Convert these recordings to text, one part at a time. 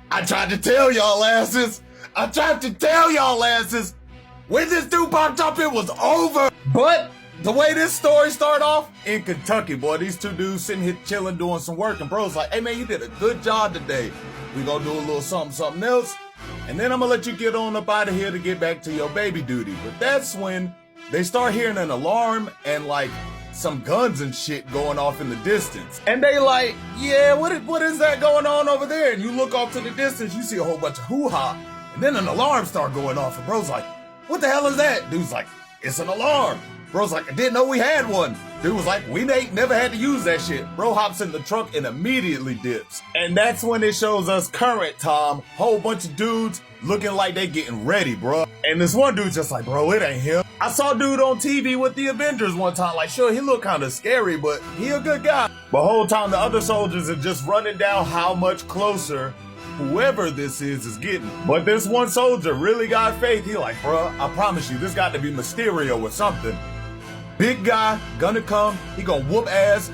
I tried to tell y'all asses. I tried to tell y'all asses. When this dude popped up, it was over. But the way this story started off, in Kentucky, boy, these two dudes sitting here chilling, doing some work, and bro's like, hey man, you did a good job today. We gonna do a little something else, and then I'm gonna let you get on up out of here to get back to your baby duty. But that's when they start hearing an alarm and like some guns and shit going off in the distance. And they like, yeah, what is that going on over there? And you look off to the distance, you see a whole bunch of hoo-ha, and then an alarm start going off, and bro's like, what the hell is that? Dude's like, it's an alarm. Bro's like, I didn't know we had one. Dude was like, we ain't never had to use that shit. Bro hops in the truck and immediately dips. And that's when it shows us current Tom, whole bunch of dudes looking like they getting ready, bro. And this one dude's just like, bro, it ain't him. I saw dude on TV with the Avengers one time, like, sure, he looked kind of scary, but he a good guy. But whole time the other soldiers are just running down how much closer whoever this is getting. But this one soldier really got faith. He like, bro, I promise you, this got to be Mysterio or something. Big guy, gonna come, he gonna whoop ass,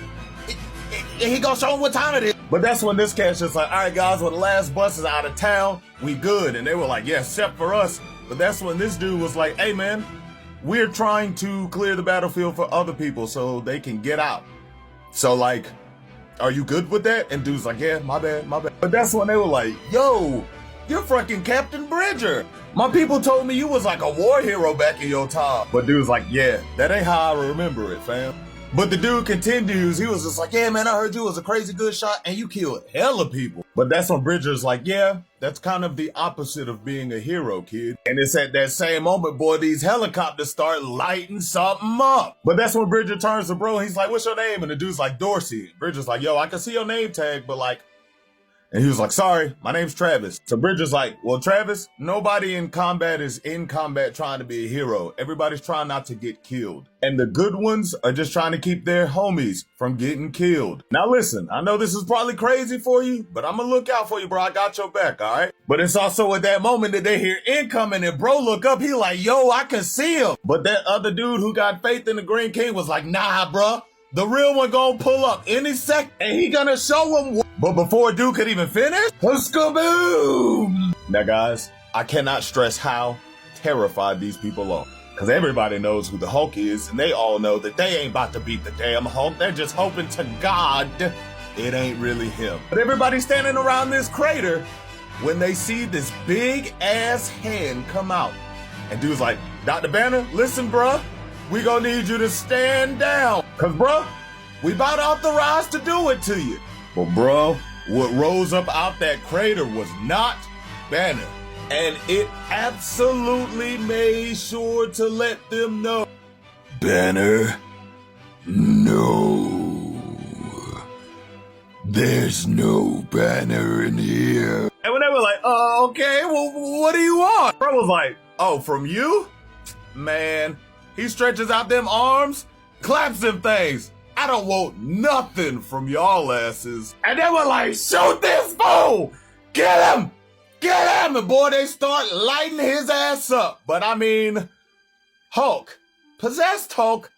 and he gonna show him what time it is. But that's when this cat's just like, all right guys, when the last bus is out of town, we good. And they were like, yeah, except for us. But that's when this dude was like, hey man, we're trying to clear the battlefield for other people so they can get out. So like, are you good with that? And dude's like, yeah, my bad. But that's when they were like, yo, you're fucking Captain Bridger. My people told me you was like a war hero back in your time. But dude's like, yeah, that ain't how I remember it, fam. But the dude continues, he was just like, yeah, man, I heard you was a crazy good shot and you killed hella people. But that's when Bridger's like, yeah, that's kind of the opposite of being a hero, kid. And it's at that same moment, boy, these helicopters start lighting something up. But that's when Bridger turns to bro, and he's like, what's your name? And the dude's like, Dorsey. Bridger's like, yo, I can see your name tag, but like, and he was like, sorry, my name's Travis. So Bridger's like, well, Travis, nobody in combat is in combat trying to be a hero. Everybody's trying not to get killed. And the good ones are just trying to keep their homies from getting killed. Now listen, I know this is probably crazy for you, but I'm gonna look out for you, bro. I got your back, all right? But it's also at that moment that they hear incoming and bro look up, he like, yo, I can see him. But that other dude who got faith in the Green King was like, nah, bro. The real one gonna pull up any second and he gonna show him what. But before dude could even finish, kaboom! Now guys, I cannot stress how terrified these people are. Cause everybody knows who the Hulk is and they all know that they ain't about to beat the damn Hulk. They're just hoping to God it ain't really him. But everybody's standing around this crater when they see this big ass hand come out. And dude's like, Dr. Banner, listen bruh. We gonna need you to stand down. Cause bro, we about authorized to do it to you. But bro, what rose up out that crater was not Banner. And it absolutely made sure to let them know. Banner, no. There's no Banner in here. And when they were like, oh, okay, well, what do you want? Bro was like, oh, from you? Man. He stretches out them arms, claps them things. I don't want nothing from y'all asses. And they were like, shoot this fool! Get him! Get him! And boy, they start lighting his ass up. But I mean, Hulk. Possessed Hulk.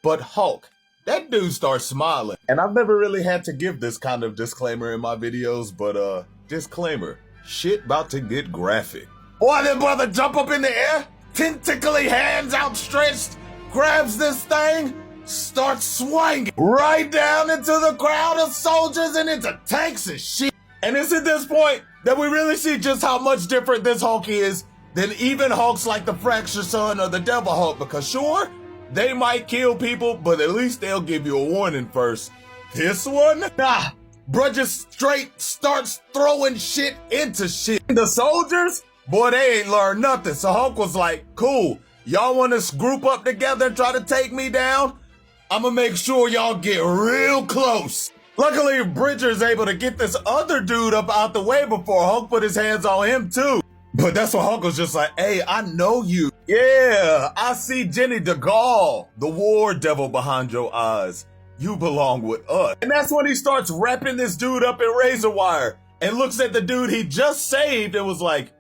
But Hulk. That dude starts smiling. And I've never really had to give this kind of disclaimer in my videos, but disclaimer. Shit about to get graphic. Boy, that brother jump up in the air. Tentacly hands outstretched, grabs this thing, starts swinging right down into the crowd of soldiers and into tanks and shit. And it's at this point that we really see just how much different this Hulk is than even Hulks like the Fractured Son or the Devil Hulk, because sure, they might kill people, but at least they'll give you a warning first. This one? Nah, bruh just straight starts throwing shit into shit. The soldiers? Boy, they ain't learned nothing. So Hulk was like, cool, y'all want to group up together and try to take me down? I'm gonna make sure y'all get real close. Luckily, Bridger's able to get this other dude up out the way before Hulk put his hands on him too. But that's when Hulk was just like, hey, I know you. Yeah, I see Jenny DeGaulle, the war devil behind your eyes. You belong with us. And that's when he starts wrapping this dude up in razor wire and looks at the dude he just saved and was like,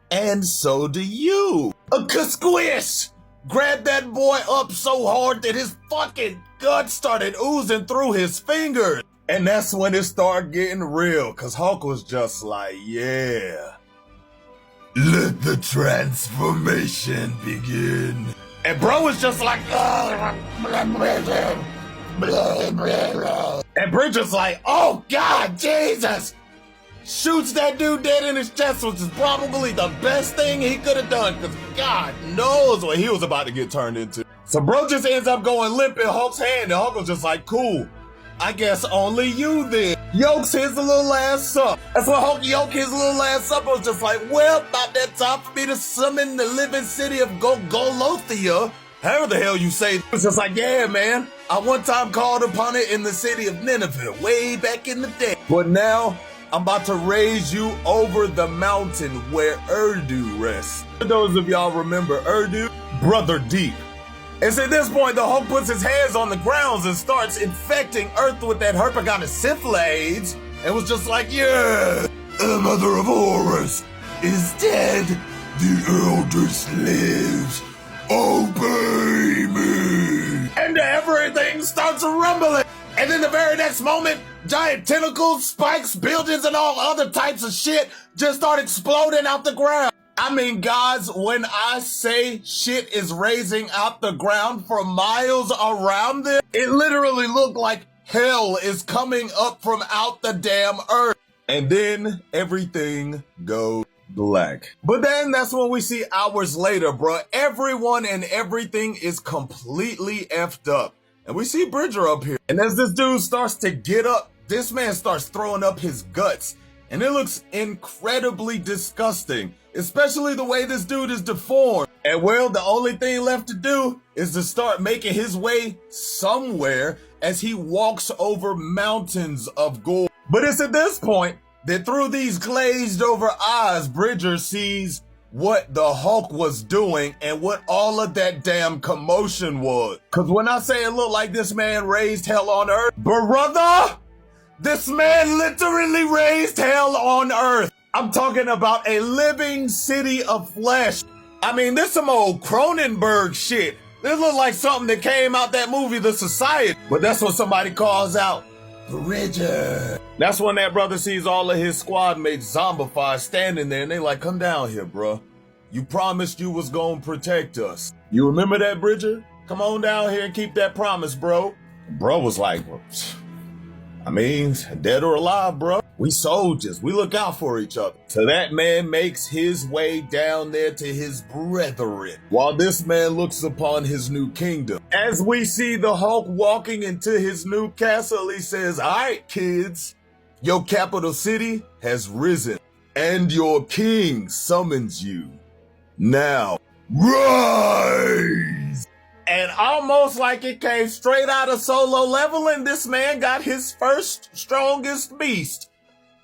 and so do you. A squish! Grabbed that boy up so hard that his fucking guts started oozing through his fingers. And that's when it started getting real, cause Hulk was just like, yeah. Let the transformation begin. And bro was just like, and Bridger's like, oh God, Jesus! Shoots that dude dead in his chest, which is probably the best thing he could have done, because God knows what he was about to get turned into. So bro just ends up going limp in Hulk's hand, and Hulk was just like, cool, I guess only you then. Yokes his little ass up. That's what Hulk yoked his little ass up. I was just like, well, about that time for me to summon the living city of Golothia. However the hell you say it. It's just like, yeah, man, I one time called upon it in the city of Nineveh, way back in the day. But now, I'm about to raise you over the mountain where Urdu rests. For those of y'all remember Urdu, Brother Deep. And at this point, the Hulk puts his hands on the grounds and starts infecting Earth with that herpagonisyphila AIDS, and was just like, yeah, the mother of Horus is dead, the eldest lives, obey me. And everything starts rumbling. And then the very next moment, giant tentacles, spikes, buildings, and all other types of shit just start exploding out the ground. I mean, guys, when I say shit is raising out the ground for miles around it, it literally looked like hell is coming up from out the damn earth. And then everything goes black. But then that's when we see hours later, bro, everyone and everything is completely effed up. And we see Bridger up here. And as this dude starts to get up, this man starts throwing up his guts. And it looks incredibly disgusting, especially the way this dude is deformed. And well, the only thing left to do is to start making his way somewhere as he walks over mountains of gore. But it's at this point that through these glazed over eyes, Bridger sees what the Hulk was doing and what all of that damn commotion was. Cause when I say it looked like this man raised hell on earth, brother, this man literally raised hell on earth. I'm talking about a living city of flesh. I mean, this some old Cronenberg shit. This looks like something that came out that movie, The Society. But that's what somebody calls out Bridger. That's when that brother sees all of his squad mates zombified standing there, and they like, come down here, bro. You promised you was gonna protect us. You remember that, Bridger? Come on down here and keep that promise, bro. Bro was like, well, I mean, dead or alive, bro. We soldiers, we look out for each other. So that man makes his way down there to his brethren, while this man looks upon his new kingdom. As we see the Hulk walking into his new castle, he says, all right, kids, your capital city has risen, and your king summons you. Now, rise! And almost like it came straight out of Solo Leveling, this man got his first strongest beast,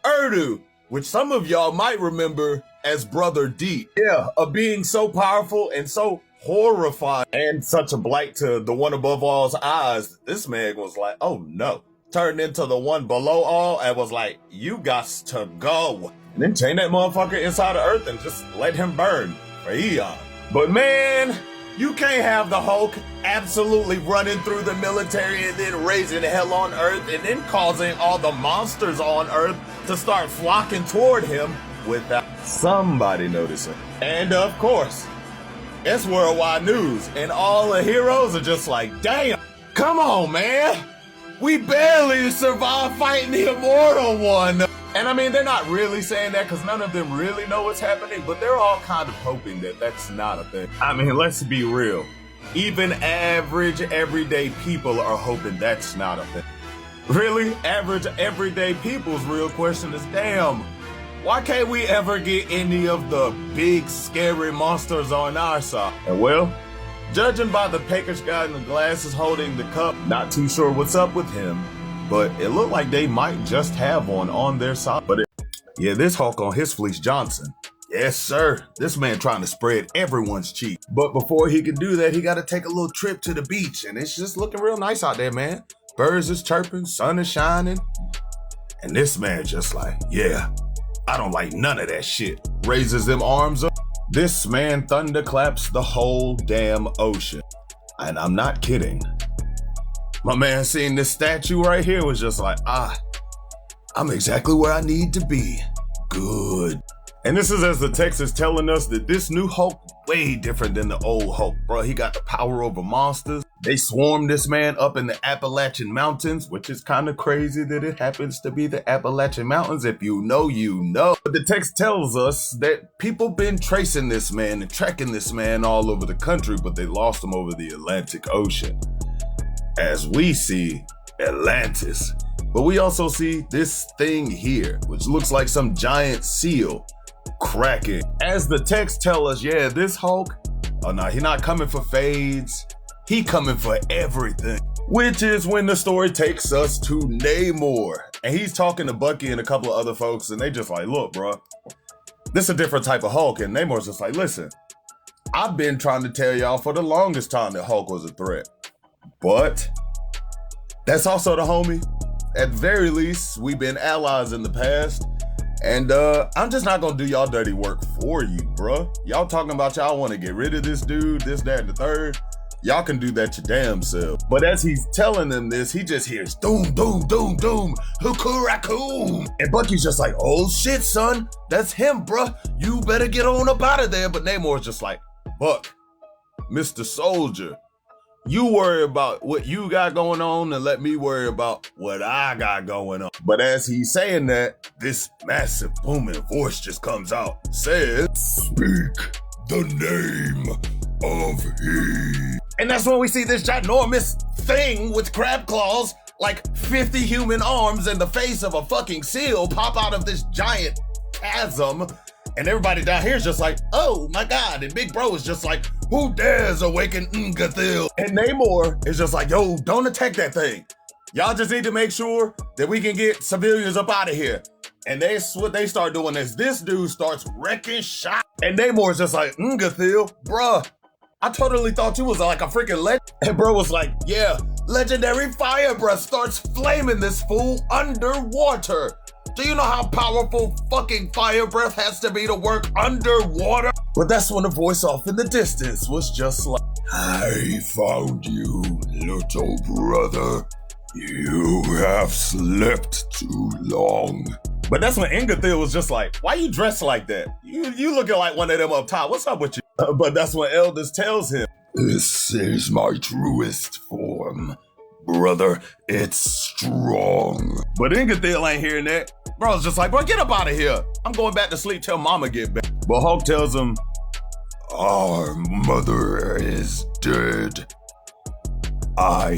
Urdu, which some of y'all might remember as Brother Deep. Yeah, a being so powerful and so horrifying and such a blight to the one above all's eyes, this man was like, oh no. Turned into the one below all and was like, you got to go. And then chain that motherfucker inside of Earth and just let him burn for eon. But man, you can't have the Hulk absolutely running through the military and then raising hell on Earth and then causing all the monsters on Earth to start flocking toward him without somebody noticing. And of course, it's worldwide news and all the heroes are just like, damn, come on, man. We barely survived fighting the Immortal One. And I mean, they're not really saying that because none of them really know what's happening, but they're all kind of hoping that that's not a thing. I mean, let's be real. Even average, everyday people are hoping that's not a thing. Really? Average, everyday people's real question is, damn, why can't we ever get any of the big, scary monsters on our side? And well, judging by the peckish guy in the glasses holding the cup, not too sure what's up with him, but it looked like they might just have one on their side. But yeah, this Hulk on his fleece Johnson. Yes, sir. This man trying to spread everyone's cheek. But before he can do that, he got to take a little trip to the beach, and it's just looking real nice out there, man. Birds is chirping, sun is shining, and this man just like, yeah, I don't like none of that shit. Raises them arms up. This man thunderclaps the whole damn ocean. And I'm not kidding. My man seeing this statue right here was just like, I'm exactly where I need to be. Good. And this is as the text is telling us that this new Hulk way different than the old Hulk, bro. He got the power over monsters. They swarmed this man up in the Appalachian Mountains, which is kind of crazy that it happens to be the Appalachian Mountains. If you know, you know. But the text tells us that people been tracing this man and tracking this man all over the country, but they lost him over the Atlantic Ocean. As we see Atlantis. But we also see this thing here, which looks like some giant seal. Cracking. As the text tell us, yeah, this Hulk, oh no, he not coming for fades. He coming for everything. Which is when the story takes us to Namor. And he's talking to Bucky and a couple of other folks, and they just like, look, bro, this is a different type of Hulk. And Namor's just like, listen, I've been trying to tell y'all for the longest time that Hulk was a threat. But that's also the homie. At the very least, we've been allies in the past. And I'm just not gonna do y'all dirty work for you, bruh. Y'all talking about y'all wanna get rid of this dude, this, that, and the third. Y'all can do that your damn self. But as he's telling them this, he just hears doom, doom, doom, doom, hoo-coo-raccoon. And Bucky's just like, oh shit, son, that's him, bruh. You better get on up out of there. But Namor's just like, Buck, Mr. Soldier, you worry about what you got going on and let me worry about what I got going on. But as he's saying that, this massive booming voice just comes out. Says, speak the name of he. And that's when we see this ginormous thing with crab claws, like 50 human arms and the face of a fucking seal pop out of this giant chasm. And everybody down here is just like, oh my God. And Big Bro is just like, who dares awaken Ngathil? And Namor is just like, yo, don't attack that thing. Y'all just need to make sure that we can get civilians up out of here. And that's what they start doing is this dude starts wrecking shop. And Namor is just like, Ngathil, bruh, I totally thought you was like a freaking legend. And bro was like, yeah, legendary fire breath starts flaming this fool underwater. Do you know how powerful fucking fire breath has to be to work underwater? But that's when the voice off in the distance was just like, I found you, little brother. You have slept too long. But that's when Ngathil was just like, why you dressed like that? You looking like one of them up top. What's up with you? But that's when Elders tells him, this is my truest form. Brother, it's strong. But Ngathil ain't hearing that. Bro's just like, bro, get up out of here. I'm going back to sleep till mama get back. But Hulk tells him, our mother is dead. I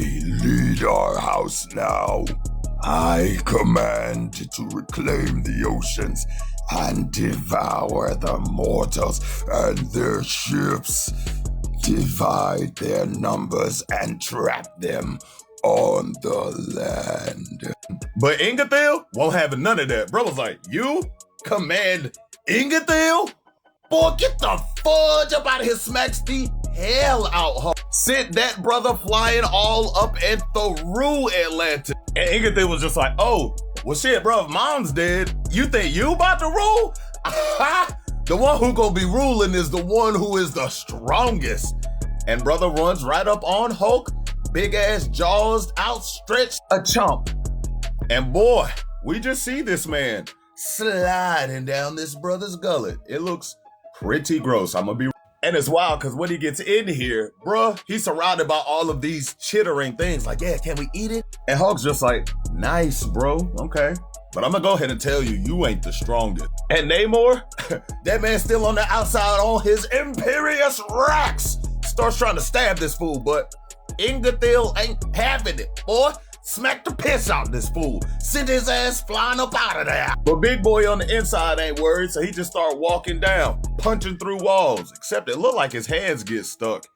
lead our house now. I command to reclaim the oceans and devour the mortals and their ships. Divide their numbers and trap them on the land. But Ngathil won't have none of that. Bro was like, you command Ngathil? Boy, get the fudge up out of here, smacks the hell out, Hulk. Sent that brother flying all up and through Atlantis. And Ngathil was just like, oh, well shit, bro, if mom's dead, you think you about to rule? The one who gonna be ruling is the one who is the strongest. And brother runs right up on Hulk, big ass jaws outstretched, a chomp. And boy, we just see this man sliding down this brother's gullet. It looks pretty gross, I'm gonna be. And it's wild, because when he gets in here, bruh, he's surrounded by all of these chittering things. Like, yeah, can we eat it? And Hulk's just like, nice, bro, okay. But I'm gonna go ahead and tell you, you ain't the strongest. And Namor, that man's still on the outside on his imperious racks. Starts trying to stab this fool, but Ngathil ain't having it, boy. Smack the piss out of this fool. Send his ass flying up out of there. But Big Boy on the inside ain't worried, so he just start walking down, punching through walls, except it looked like his hands get stuck.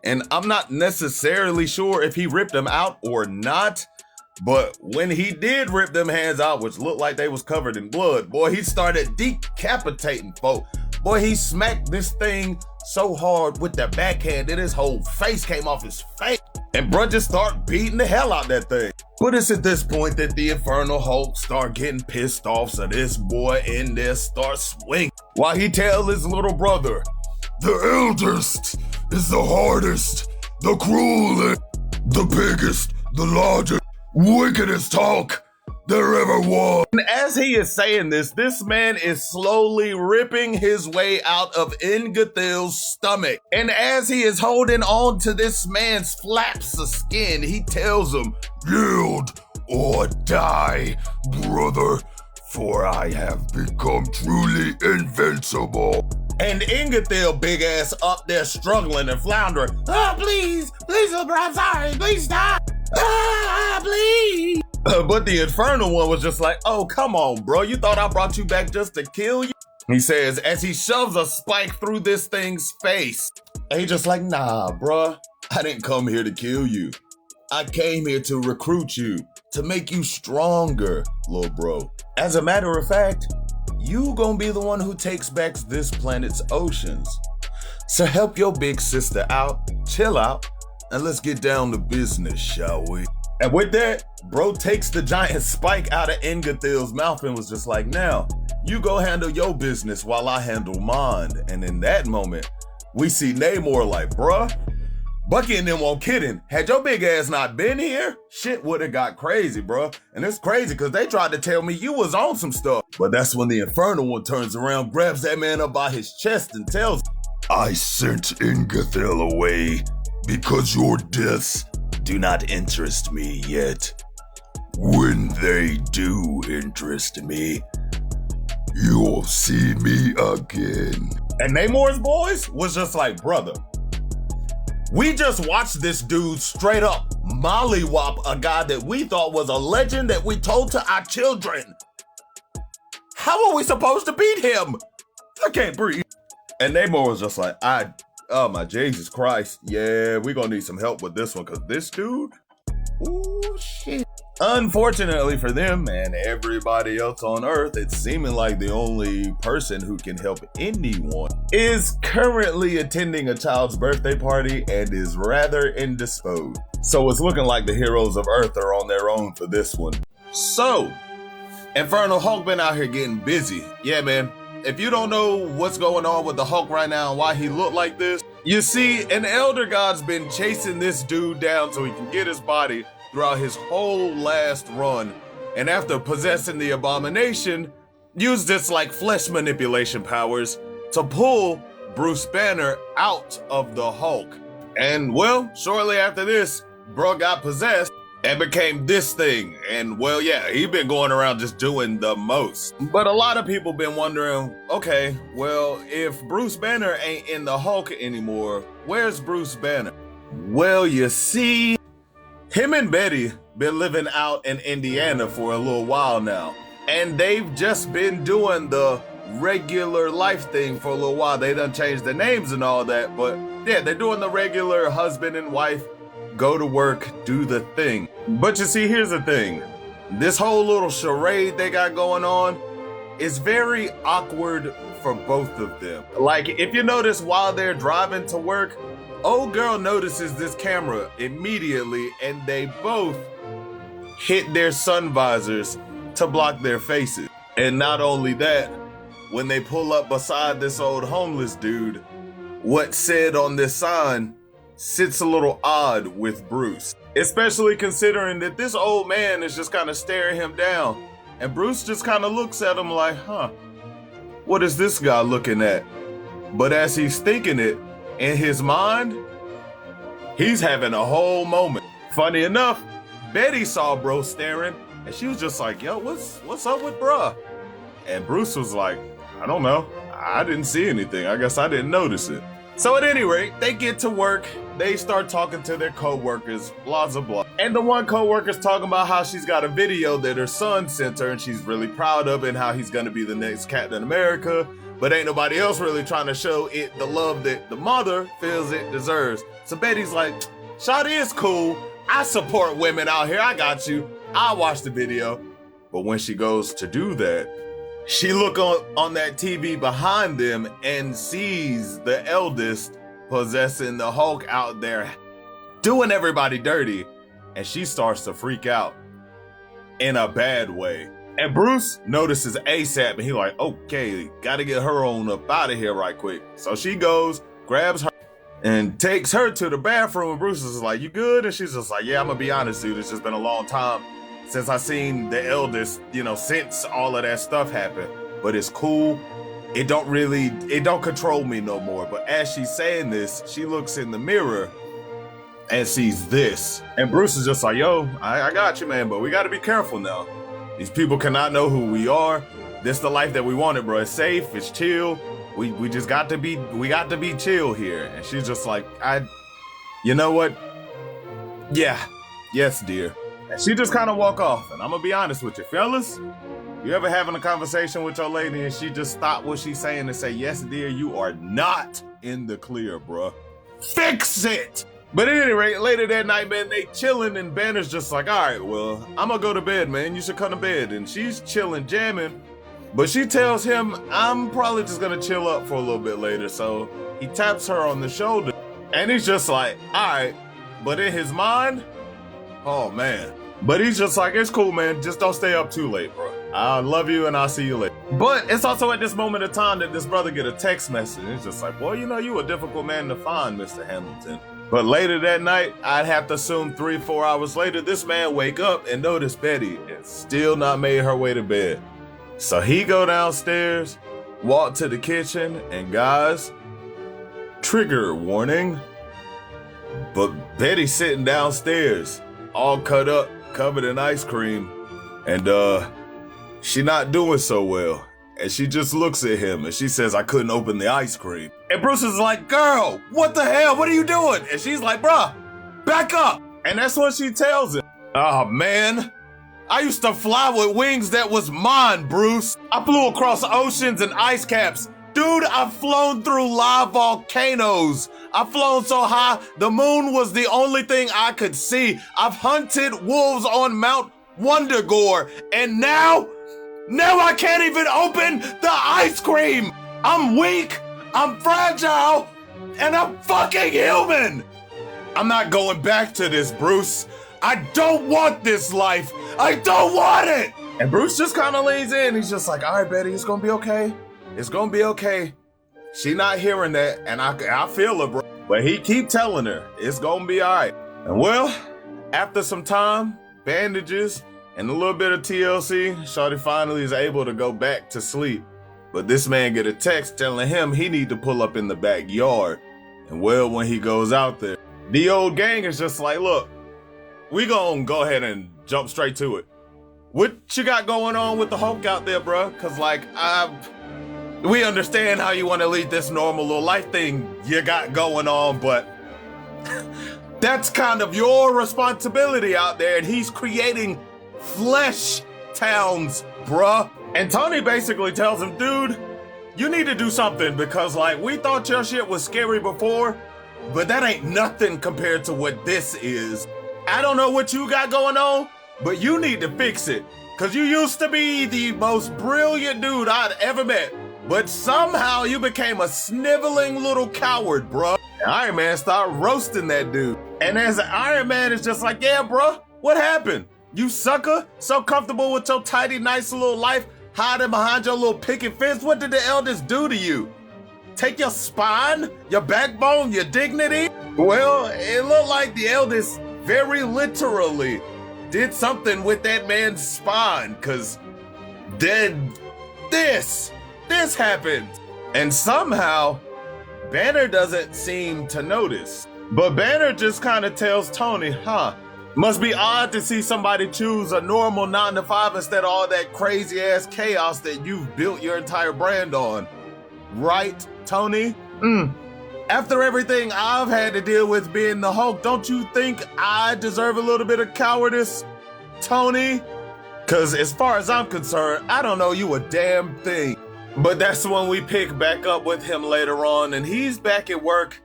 And I'm not necessarily sure if he ripped them out or not, but when he did rip them hands out, which looked like they was covered in blood, boy, he started decapitating folk. Boy, he smacked this thing so hard with the backhand that his whole face came off his face. And bruh just start beating the hell out that thing. But it's at this point that the Infernal Hulk start getting pissed off, so this boy in there starts swinging. While he tell his little brother, the eldest is the hardest, the cruelest, the biggest, the largest, wickedest Hulk there ever was. And as he is saying this man is slowly ripping his way out of Ingethil's stomach. And as he is holding on to this man's flaps of skin, he tells him, "Yield or die, brother, for I have become truly invincible." And Ingethil, big ass, up there struggling and floundering. "Oh, please, little bro, I'm sorry, please stop. Ah, please." But the Infernal one was just like, "Oh, come on, bro. You thought I brought you back just to kill you?" He says as he shoves a spike through this thing's face. And he just like, "Nah, bro. I didn't come here to kill you. I came here to recruit you, to make you stronger, little bro. As a matter of fact, you gonna be the one who takes back this planet's oceans. So help your big sister out, chill out, and let's get down to business, shall we?" And with that, bro takes the giant spike out of Ingethil's mouth and was just like, "Now, you go handle your business while I handle mine." And in that moment, we see Namor like, "Bruh, Bucky and them won't kidding. Had your big ass not been here, shit would've got crazy, bruh. And it's crazy because they tried to tell me you was on some stuff." But that's when the Infernal one turns around, grabs that man up by his chest and tells him, "I sent Ingethil away because your deaths do not interest me yet. When they do interest me, you'll see me again." And Namor's boys was just like, "Brother, we just watched this dude straight up mollywop a guy that we thought was a legend that we told to our children. How are we supposed to beat him? I can't breathe." And Namor was just like, "Oh my Jesus Christ. Yeah, we're gonna need some help with this one, cause this dude, ooh shit." Unfortunately for them and everybody else on Earth, it's seeming like the only person who can help anyone is currently attending a child's birthday party and is rather indisposed. So it's looking like the heroes of Earth are on their own for this one. So, Infernal Hulk been out here getting busy. Yeah, man. If you don't know what's going on with the Hulk right now and why he looked like this, you see, an Elder God's been chasing this dude down so he can get his body throughout his whole last run. And after possessing the Abomination, used its like flesh manipulation powers to pull Bruce Banner out of the Hulk. And well, shortly after this, bro got possessed and became this thing. And well, yeah, he been going around just doing the most. But a lot of people been wondering, okay, well, if Bruce Banner ain't in the Hulk anymore, where's Bruce Banner? Well, you see, him and Betty been living out in Indiana for a little while now. And they've just been doing the regular life thing for a little while. They done changed their names and all that, but yeah, they're doing the regular husband and wife, go to work, do the thing. But you see, here's the thing. This whole little charade they got going on is very awkward for both of them. Like, if you notice while they're driving to work, old girl notices this camera immediately and they both hit their sun visors to block their faces. And not only that, when they pull up beside this old homeless dude, what's said on this sign sits a little odd with Bruce, especially considering that this old man is just kind of staring him down, and Bruce just kind of looks at him like, huh, what is this guy looking at? But as he's thinking it, in his mind, he's having a whole moment. Funny enough, Betty saw bro staring, and she was just like, yo, what's up with bruh? And Bruce was like, I don't know, I didn't see anything, I guess I didn't notice it. So at any rate, they get to work, they start talking to their co-workers, blah, blah, blah. And the one co-worker's talking about how she's got a video that her son sent her and she's really proud of it and how he's gonna be the next Captain America, but ain't nobody else really trying to show it the love that the mother feels it deserves. So Betty's like, Shawty is cool, I support women out here, I got you, I'll watch the video. But when she goes to do that, she look on that TV behind them and sees the eldest possessing the Hulk out there, doing everybody dirty, and she starts to freak out in a bad way. And Bruce notices ASAP, and he like, okay, gotta get her on up out of here right quick. So she goes, grabs her, and takes her to the bathroom. And Bruce is like, you good? And she's just like, yeah, I'm gonna be honest, dude. It's just been a long time since I seen the eldest, since all of that stuff happened. But it's cool. It don't control me no more. But as she's saying this, she looks in the mirror and sees this. And Bruce is just like, yo, I got you, man, but we gotta be careful now. These people cannot know who we are. This the life that we wanted, bro. It's safe, it's chill. We just got to be chill here. And she's just like, you know what? Yeah, yes, dear. And she just kind of walk off. And I'm gonna be honest with you, fellas. You ever having a conversation with your lady and she just stop what she's saying and say, yes, dear, you are not in the clear, bro. Fix it! But at any rate, later that night, man, they chilling and Banner's just like, all right, well, I'm gonna go to bed, man. You should come to bed. And she's chilling, jamming. But she tells him, I'm probably just gonna chill up for a little bit later. So he taps her on the shoulder and he's just like, all right. But in his mind, oh man. But he's just like, it's cool, man. Just don't stay up too late, bro. I love you and I'll see you later. But it's also at this moment of time that this brother get a text message. It's just like, well, you a difficult man to find, Mr. Hamilton. But later that night, I'd have to assume 3-4 hours later, this man wake up and notice Betty is still not made her way to bed. So he go downstairs, walk to the kitchen, and guys, trigger warning, but Betty's sitting downstairs, all cut up, covered in ice cream, and she not doing so well. And she just looks at him and she says, I couldn't open the ice cream. And Bruce is like, girl, what the hell? What are you doing? And she's like, bruh, back up. And that's what she tells him. Oh man, I used to fly with wings that was mine, Bruce. I flew across oceans and ice caps. Dude, I've flown through live volcanoes. I've flown so high, the moon was the only thing I could see. I've hunted wolves on Mount Wondergore. And now I can't even open the ice cream. I'm weak, I'm fragile, and I'm fucking human. I'm not going back to this, Bruce. I don't want this life. I don't want it. And Bruce just kind of leans in. He's just like, all right, Betty, it's gonna be okay. It's gonna be okay. She not hearing that, and I feel her, bro. But he keep telling her, it's gonna be all right. And well, after some time, bandages, and a little bit of TLC, Shawty finally is able to go back to sleep. But this man get a text telling him he need to pull up in the backyard. And well, when he goes out there, the old gang is just like, look, we gonna go ahead and jump straight to it. What you got going on with the Hulk out there, bro? Cause we understand how you want to lead this normal little life thing you got going on, but that's kind of your responsibility out there. And he's creating flesh towns, bruh. And Tony basically tells him, dude, you need to do something because we thought your shit was scary before, but that ain't nothing compared to what this is. I don't know what you got going on, but you need to fix it. Cause you used to be the most brilliant dude I'd ever met, but somehow you became a sniveling little coward, bruh. And Iron Man started roasting that dude. And as Iron Man is just like, yeah, bruh, what happened? You sucker, so comfortable with your tidy, nice little life, hiding behind your little picket fence. What did the eldest do to you? Take your spine, your backbone, your dignity? Well, it looked like the eldest very literally did something with that man's spine, cause then this happened. And somehow, Banner doesn't seem to notice. But Banner just kind of tells Tony, must be odd to see somebody choose a normal 9-to-5 instead of all that crazy ass chaos that you've built your entire brand on. Right, Tony? After everything I've had to deal with being the Hulk, don't you think I deserve a little bit of cowardice, Tony? Cause as far as I'm concerned, I don't know you a damn thing. But that's when we pick back up with him later on, and he's back at work,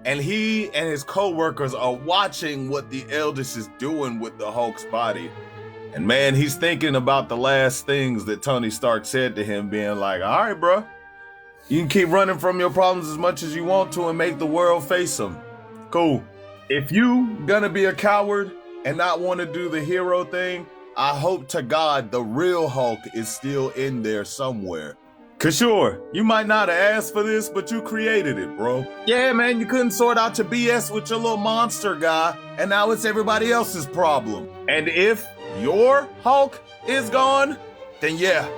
and he and his co-workers are watching what the eldest is doing with the Hulk's body. And man, he's thinking about the last things that Tony Stark said to him, being like, all right, bro, you can keep running from your problems as much as you want to and make the world face them. Cool. If you gonna be a coward and not want to do the hero thing, I hope to God the real Hulk is still in there somewhere. Cause sure, you might not have asked for this, but you created it, bro. Yeah, man, you couldn't sort out your BS with your little monster guy, and now it's everybody else's problem. And if your Hulk is gone, then yeah,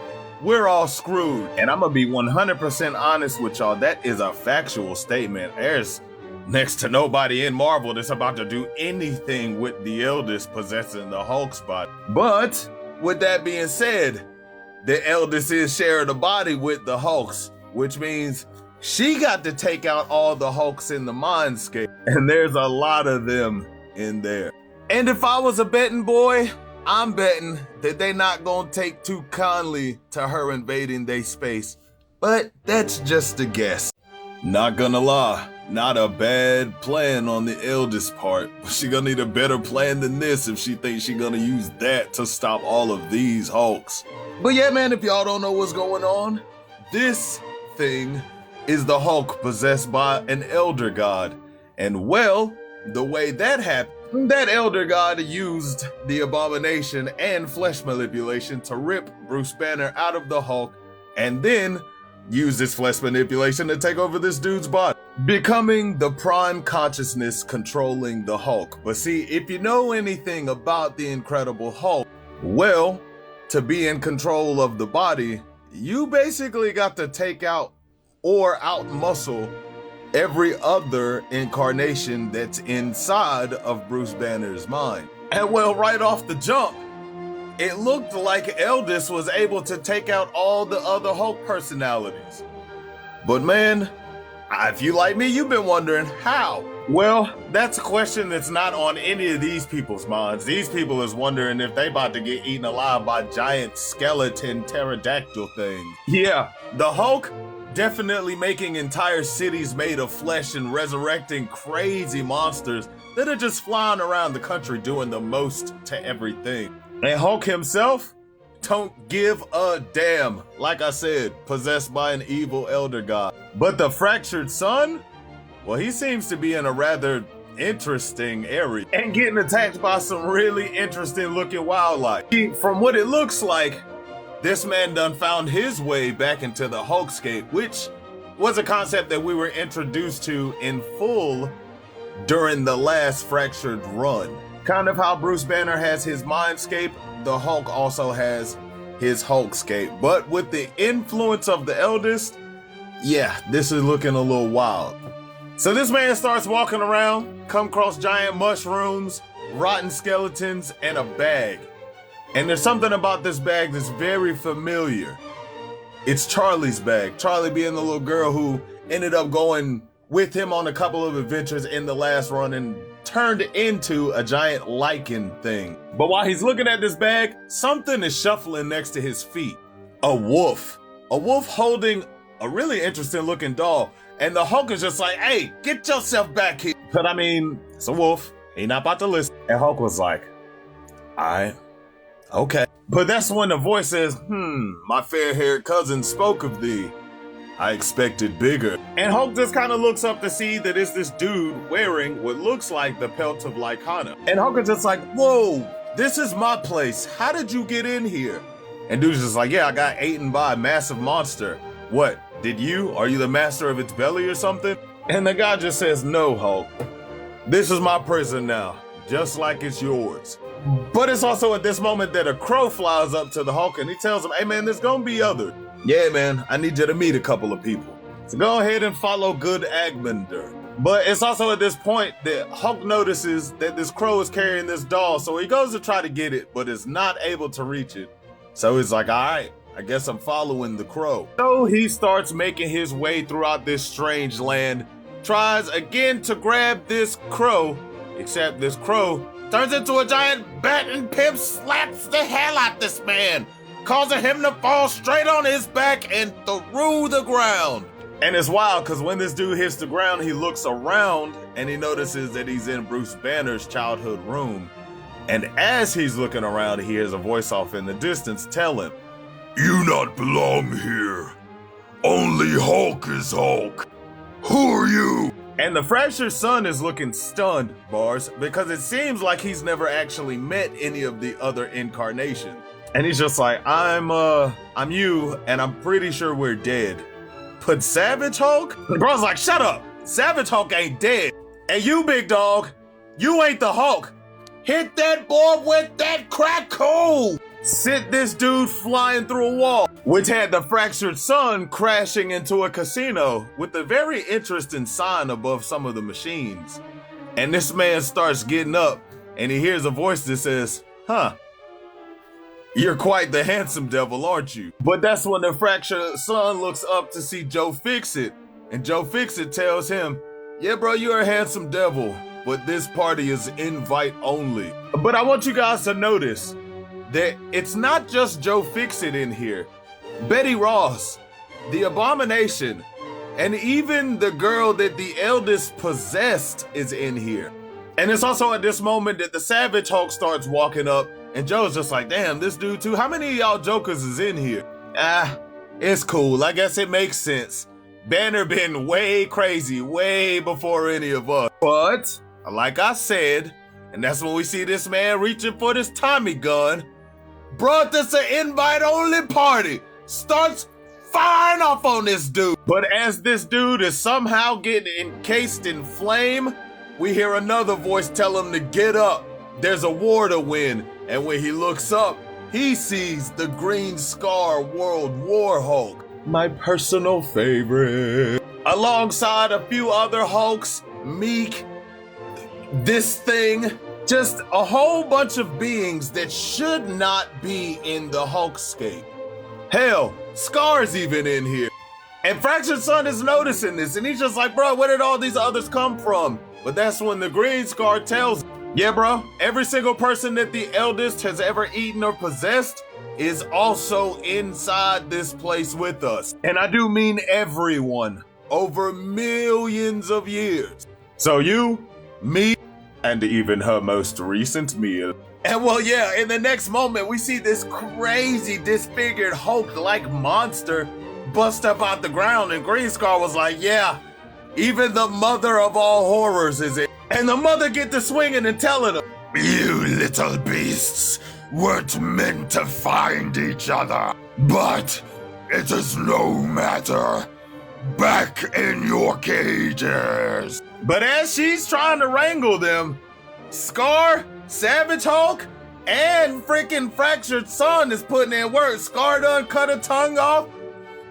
we're all screwed. And I'm gonna be 100% honest with y'all, that is a factual statement. There's next to nobody in Marvel that's about to do anything with the eldest possessing the Hulk spot. But with that being said, the eldest is sharing the body with the Hulks, which means she got to take out all the Hulks in the mindscape. And there's a lot of them in there. And if I was a betting boy, I'm betting that they not gonna take too kindly to her invading their space. But that's just a guess. Not gonna lie, not a bad plan on the eldest part. But she gonna need a better plan than this if she thinks she gonna use that to stop all of these Hulks. But yeah, man, if y'all don't know what's going on, this thing is the Hulk possessed by an elder god. And well, the way that happened, that elder god used the abomination and flesh manipulation to rip Bruce Banner out of the Hulk, and then use this flesh manipulation to take over this dude's body, becoming the prime consciousness controlling the Hulk. But see, if you know anything about the Incredible Hulk, well, to be in control of the body, you basically got to take out or out-muscle every other incarnation that's inside of Bruce Banner's mind. And well, right off the jump, it looked like Eldest was able to take out all the other Hulk personalities. But man, if you like me, you've been wondering how. Well, that's a question that's not on any of these people's minds. These people is wondering if they about to get eaten alive by giant skeleton pterodactyl things. Yeah, the Hulk definitely making entire cities made of flesh and resurrecting crazy monsters that are just flying around the country doing the most to everything. And Hulk himself don't give a damn. Like I said, possessed by an evil elder god. But the fractured son? Well, he seems to be in a rather interesting area and getting attacked by some really interesting looking wildlife. From what it looks like, this man done found his way back into the Hulkscape, which was a concept that we were introduced to in full during the last Fractured run. Kind of how Bruce Banner has his Mindscape, the Hulk also has his Hulkscape. But with the influence of the eldest, yeah, this is looking a little wild. So this man starts walking around, come across giant mushrooms, rotten skeletons, and a bag. And there's something about this bag that's very familiar. It's Charlie's bag. Charlie being the little girl who ended up going with him on a couple of adventures in the last run and turned into a giant lichen thing. But while he's looking at this bag, something is shuffling next to his feet. A wolf. A wolf holding a really interesting looking doll. And the Hulk is just like, hey, get yourself back here. But I mean, it's a wolf. He not about to listen. And Hulk was like, all right, okay. But that's when the voice says, my fair-haired cousin spoke of thee. I expected bigger. And Hulk just kind of looks up to see that it's this dude wearing what looks like the pelt of Lycana. And Hulk is just like, whoa, this is my place. How did you get in here? And dude's just like, yeah, I got eaten by a massive monster. What, did you? Are you the master of its belly or something? And the guy just says, no, Hulk. This is my prison now, just like it's yours. But it's also at this moment that a crow flies up to the Hulk and he tells him, hey man, there's gonna be others. Yeah, man, I need you to meet a couple of people. So go ahead and follow good Agmander. But it's also at this point that Hulk notices that this crow is carrying this doll, so he goes to try to get it, but is not able to reach it. So he's like, all right, I guess I'm following the crow. So he starts making his way throughout this strange land, tries again to grab this crow, except this crow turns into a giant bat and Pip slaps the hell out this man, causing him to fall straight on his back and through the ground. And it's wild because when this dude hits the ground, he looks around and he notices that he's in Bruce Banner's childhood room. And as he's looking around, he hears a voice off in the distance tell him, you not belong here. Only Hulk is Hulk. Who are you? And the fractured son is looking stunned, Bars, because it seems like he's never actually met any of the other incarnations. And he's just like, I'm you, and I'm pretty sure we're dead. But Savage Hulk? The bro's like, shut up. Savage Hulk ain't dead. And you, big dog, you ain't the Hulk. Hit that boy with that crack coal. Sent this dude flying through a wall, which had the fractured son crashing into a casino with a very interesting sign above some of the machines. And this man starts getting up, and he hears a voice that says, huh, you're quite the handsome devil, aren't you? But that's when the fractured son looks up to see Joe Fixit, and Joe Fixit tells him, yeah, bro, you're a handsome devil, but this party is invite only. But I want you guys to notice that it's not just Joe Fixit in here. Betty Ross, the Abomination, and even the girl that the eldest possessed is in here. And it's also at this moment that the Savage Hulk starts walking up, and Joe's just like, damn, this dude too? How many of y'all jokers is in here? It's cool. I guess it makes sense. Banner been way crazy, way before any of us. But, like I said, and that's when we see this man reaching for this Tommy gun, brought this an invite-only party, starts firing off on this dude. But as this dude is somehow getting encased in flame, we hear another voice tell him to get up. There's a war to win. And when he looks up, he sees the Green Scar World War Hulk, my personal favorite. Alongside a few other Hulks, Meek, this thing, just a whole bunch of beings that should not be in the Hulkscape. Hell, Scar's even in here. And Fractured Son is noticing this, and he's just like, bro, where did all these others come from? But that's when the Green Scar tells him, yeah, bro, every single person that the eldest has ever eaten or possessed is also inside this place with us. And I do mean everyone, over millions of years. So you, me, and even her most recent meal. And well, yeah, in the next moment, we see this crazy disfigured Hulk-like monster bust up out the ground, and Green Scar was like, yeah, even the mother of all horrors is it. And the mother get to swinging and telling him, you little beasts weren't meant to find each other, but it is no matter. Back in your cages. But as she's trying to wrangle them, Scar, Savage Hulk, and freaking Fractured Son is putting in work. Scar done cut her tongue off.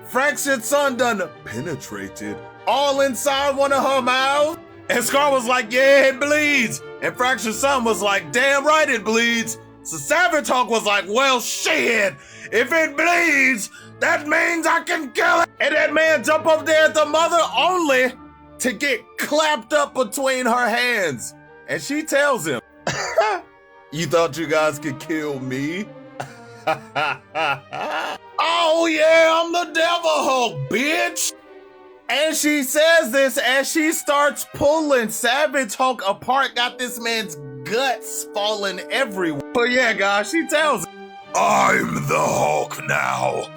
Fractured Son done penetrated all inside one of her mouths. And Scar was like, yeah, it bleeds. And Fractured Son was like, damn right it bleeds. So Savage Hulk was like, well, shit, if it bleeds, that means I can kill it. And that man jump up there at the mother only to get clapped up between her hands. And she tells him, you thought you guys could kill me? Oh yeah, I'm the Devil Hulk, bitch. And she says this as she starts pulling Savage Hulk apart, got this man's guts falling everywhere. But yeah, guys, she tells him, I'm the Hulk now,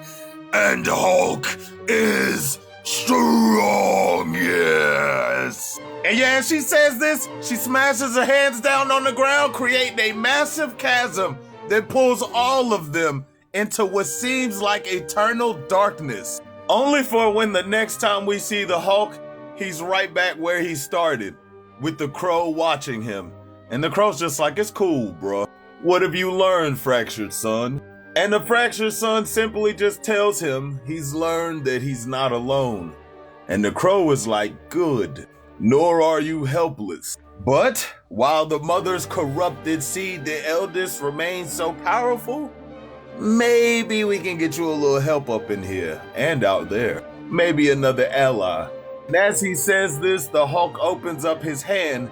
and Hulk is strong, yes. And yeah, as she says this, she smashes her hands down on the ground, creating a massive chasm that pulls all of them into what seems like eternal darkness. Only for when the next time we see the Hulk, he's right back where he started, with the Crow watching him. And the Crow's just like, it's cool, bro. What have you learned, Fractured Son? And the Fractured Son simply just tells him he's learned that he's not alone. And the Crow is like, good, nor are you helpless. But while the mother's corrupted seed, the eldest, remains so powerful, maybe we can get you a little help up in here and out there. Maybe another ally. And as he says this, the Hulk opens up his hand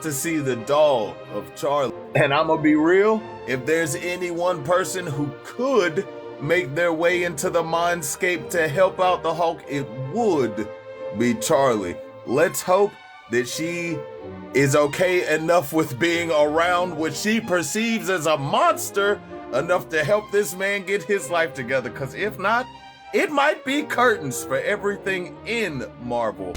to see the doll of Charlie. And I'm gonna be real, if there's any one person who could make their way into the mindscape to help out the Hulk, it would be Charlie. Let's hope that she is okay enough with being around what she perceives as a monster enough to help this man get his life together, because if not, it might be curtains for everything in Marvel.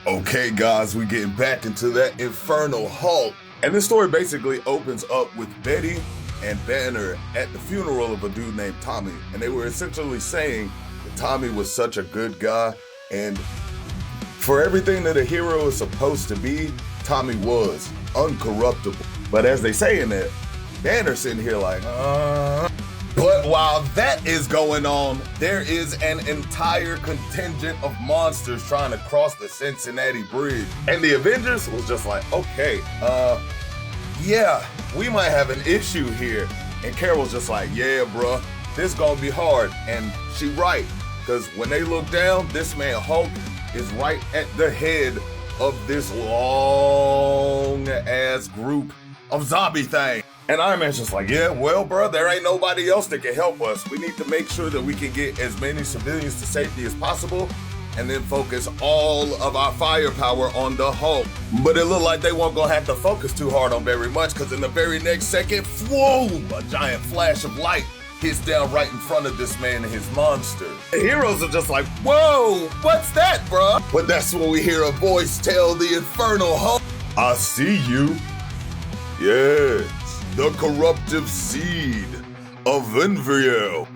Okay guys, we're getting back into that Infernal Hulk. And this story basically opens up with Betty and Banner at the funeral of a dude named Tommy, and they were essentially saying that Tommy was such a good guy, and for everything that a hero is supposed to be, Tommy was uncorruptible. But as they say in it, Banner's sitting here like, But while that is going on, there is an entire contingent of monsters trying to cross the Cincinnati Bridge. And the Avengers was just like, okay, yeah, we might have an issue here. And Carol's just like, yeah, bruh, this gonna be hard. And she right, because when they look down, this man Hulk is right at the head of this long ass group of zombie thing. And Iron Man's just like, yeah, well, bro, there ain't nobody else that can help us. We need to make sure that we can get as many civilians to safety as possible and then focus all of our firepower on the Hulk. But it looked like they weren't gonna have to focus too hard on very much, because in the very next second, whoa, a giant flash of light hits down right in front of this man and his monster. The heroes are just like, whoa, what's that, bro? But that's when we hear a voice tell the Infernal Hulk, I see you. Yes, the corruptive seed of Infernal.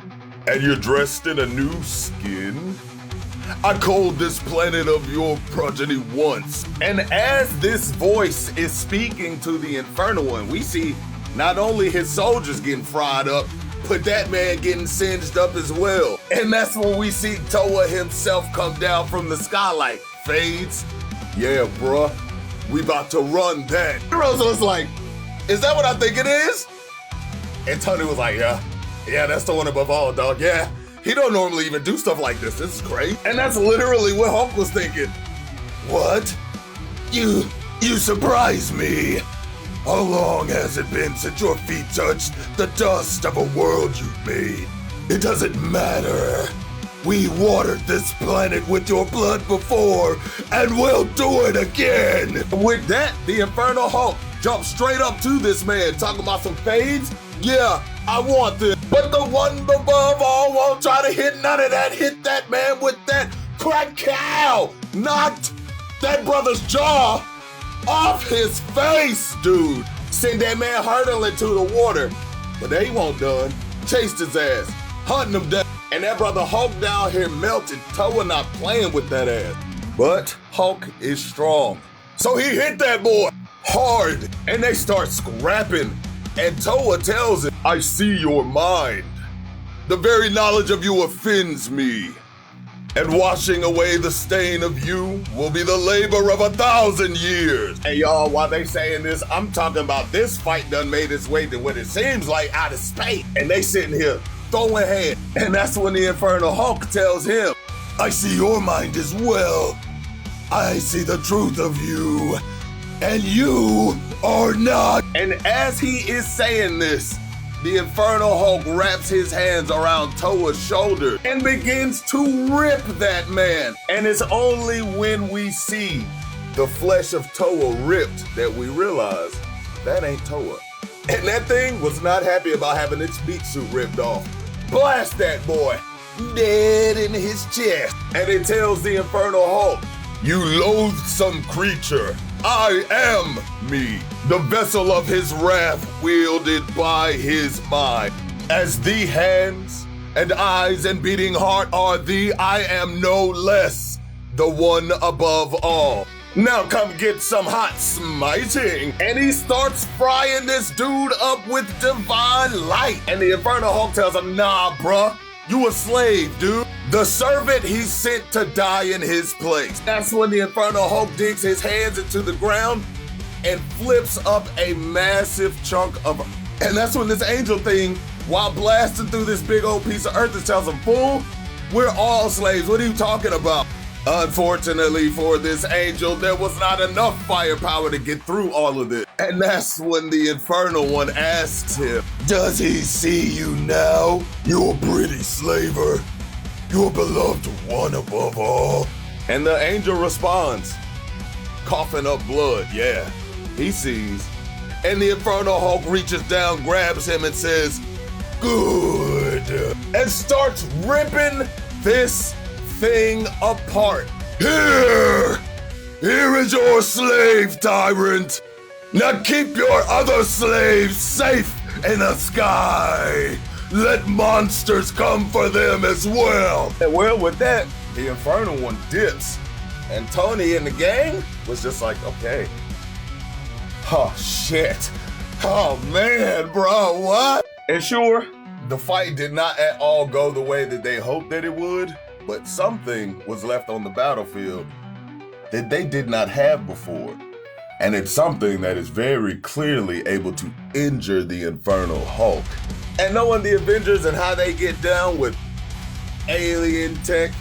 And you're dressed in a new skin? I called this planet of your progeny once. And as this voice is speaking to the Infernal One, we see not only his soldiers getting fried up, but that man getting singed up as well. And that's when we see Toa himself come down from the skylight. Fades, yeah, bruh, we about to run that. Heroes was like, is that what I think it is? And Tony was like, yeah, that's the one above all, dog, yeah. He don't normally even do stuff like this. This is great. And that's literally what Hulk was thinking. What? You surprise me. How long has it been since your feet touched the dust of a world you've made? It doesn't matter. We watered this planet with your blood before, and we'll do it again. With that, the Infernal Hulk jumped straight up to this man, talking about some fades. Yeah, I want this. But the one above all won't try to hit none of that. Hit that man with that crack cow. Knocked that brother's jaw off his face, dude. Send that man hurtling to the water. But they won't done. Chased his ass, hunting him down. And that brother Hulk down here melted. Toa not playing with that ass. But Hulk is strong. So he hit that boy hard. And they start scrapping. And Toa tells him, I see your mind. The very knowledge of you offends me. And washing away the stain of you will be the labor of 1,000 years. Hey y'all, while they saying this, I'm talking about this fight done made its way to what it seems like out of space. And they sitting here throwing hands. And that's when the Infernal Hulk tells him, I see your mind as well. I see the truth of you. And you are not. And as he is saying this, the Infernal Hulk wraps his hands around Toa's shoulder and begins to rip that man. And it's only when we see the flesh of Toa ripped that we realize that ain't Toa. And that thing was not happy about having its meat suit ripped off. Blast that boy, dead in his chest. And it tells the Infernal Hulk, you loathsome creature, I am me, the vessel of his wrath wielded by his mind. As the hands and eyes and beating heart are thee, I am no less, the one above all. Now come get some hot smiting. And he starts frying this dude up with divine light. And the Infernal Hulk tells him, nah, bruh, you a slave, dude. The servant he sent to die in his place. That's when the Infernal Hulk digs his hands into the ground and flips up a massive chunk of earth. And that's when this angel thing, while blasting through this big old piece of earth, it tells him, fool, we're all slaves. What are you talking about? Unfortunately for this angel, there was not enough firepower to get through all of this. And that's when the Infernal One asks him, does he see you now, your pretty slaver? Your beloved one above all? And the angel responds, coughing up blood, yeah, he sees. And the Infernal Hulk reaches down, grabs him and says, good, and starts ripping this thing apart. Here is your slave, tyrant. Now keep your other slaves safe in the sky. Let monsters come for them as well. And well, with that, the Infernal one dips. And Tony and the gang was just like, okay. Oh, shit. Oh, man, bro, what? And sure, the fight did not at all go the way that they hoped that it would, but something was left on the battlefield that they did not have before. And it's something that is very clearly able to injure the Infernal Hulk. And knowing the Avengers and how they get down with alien tech,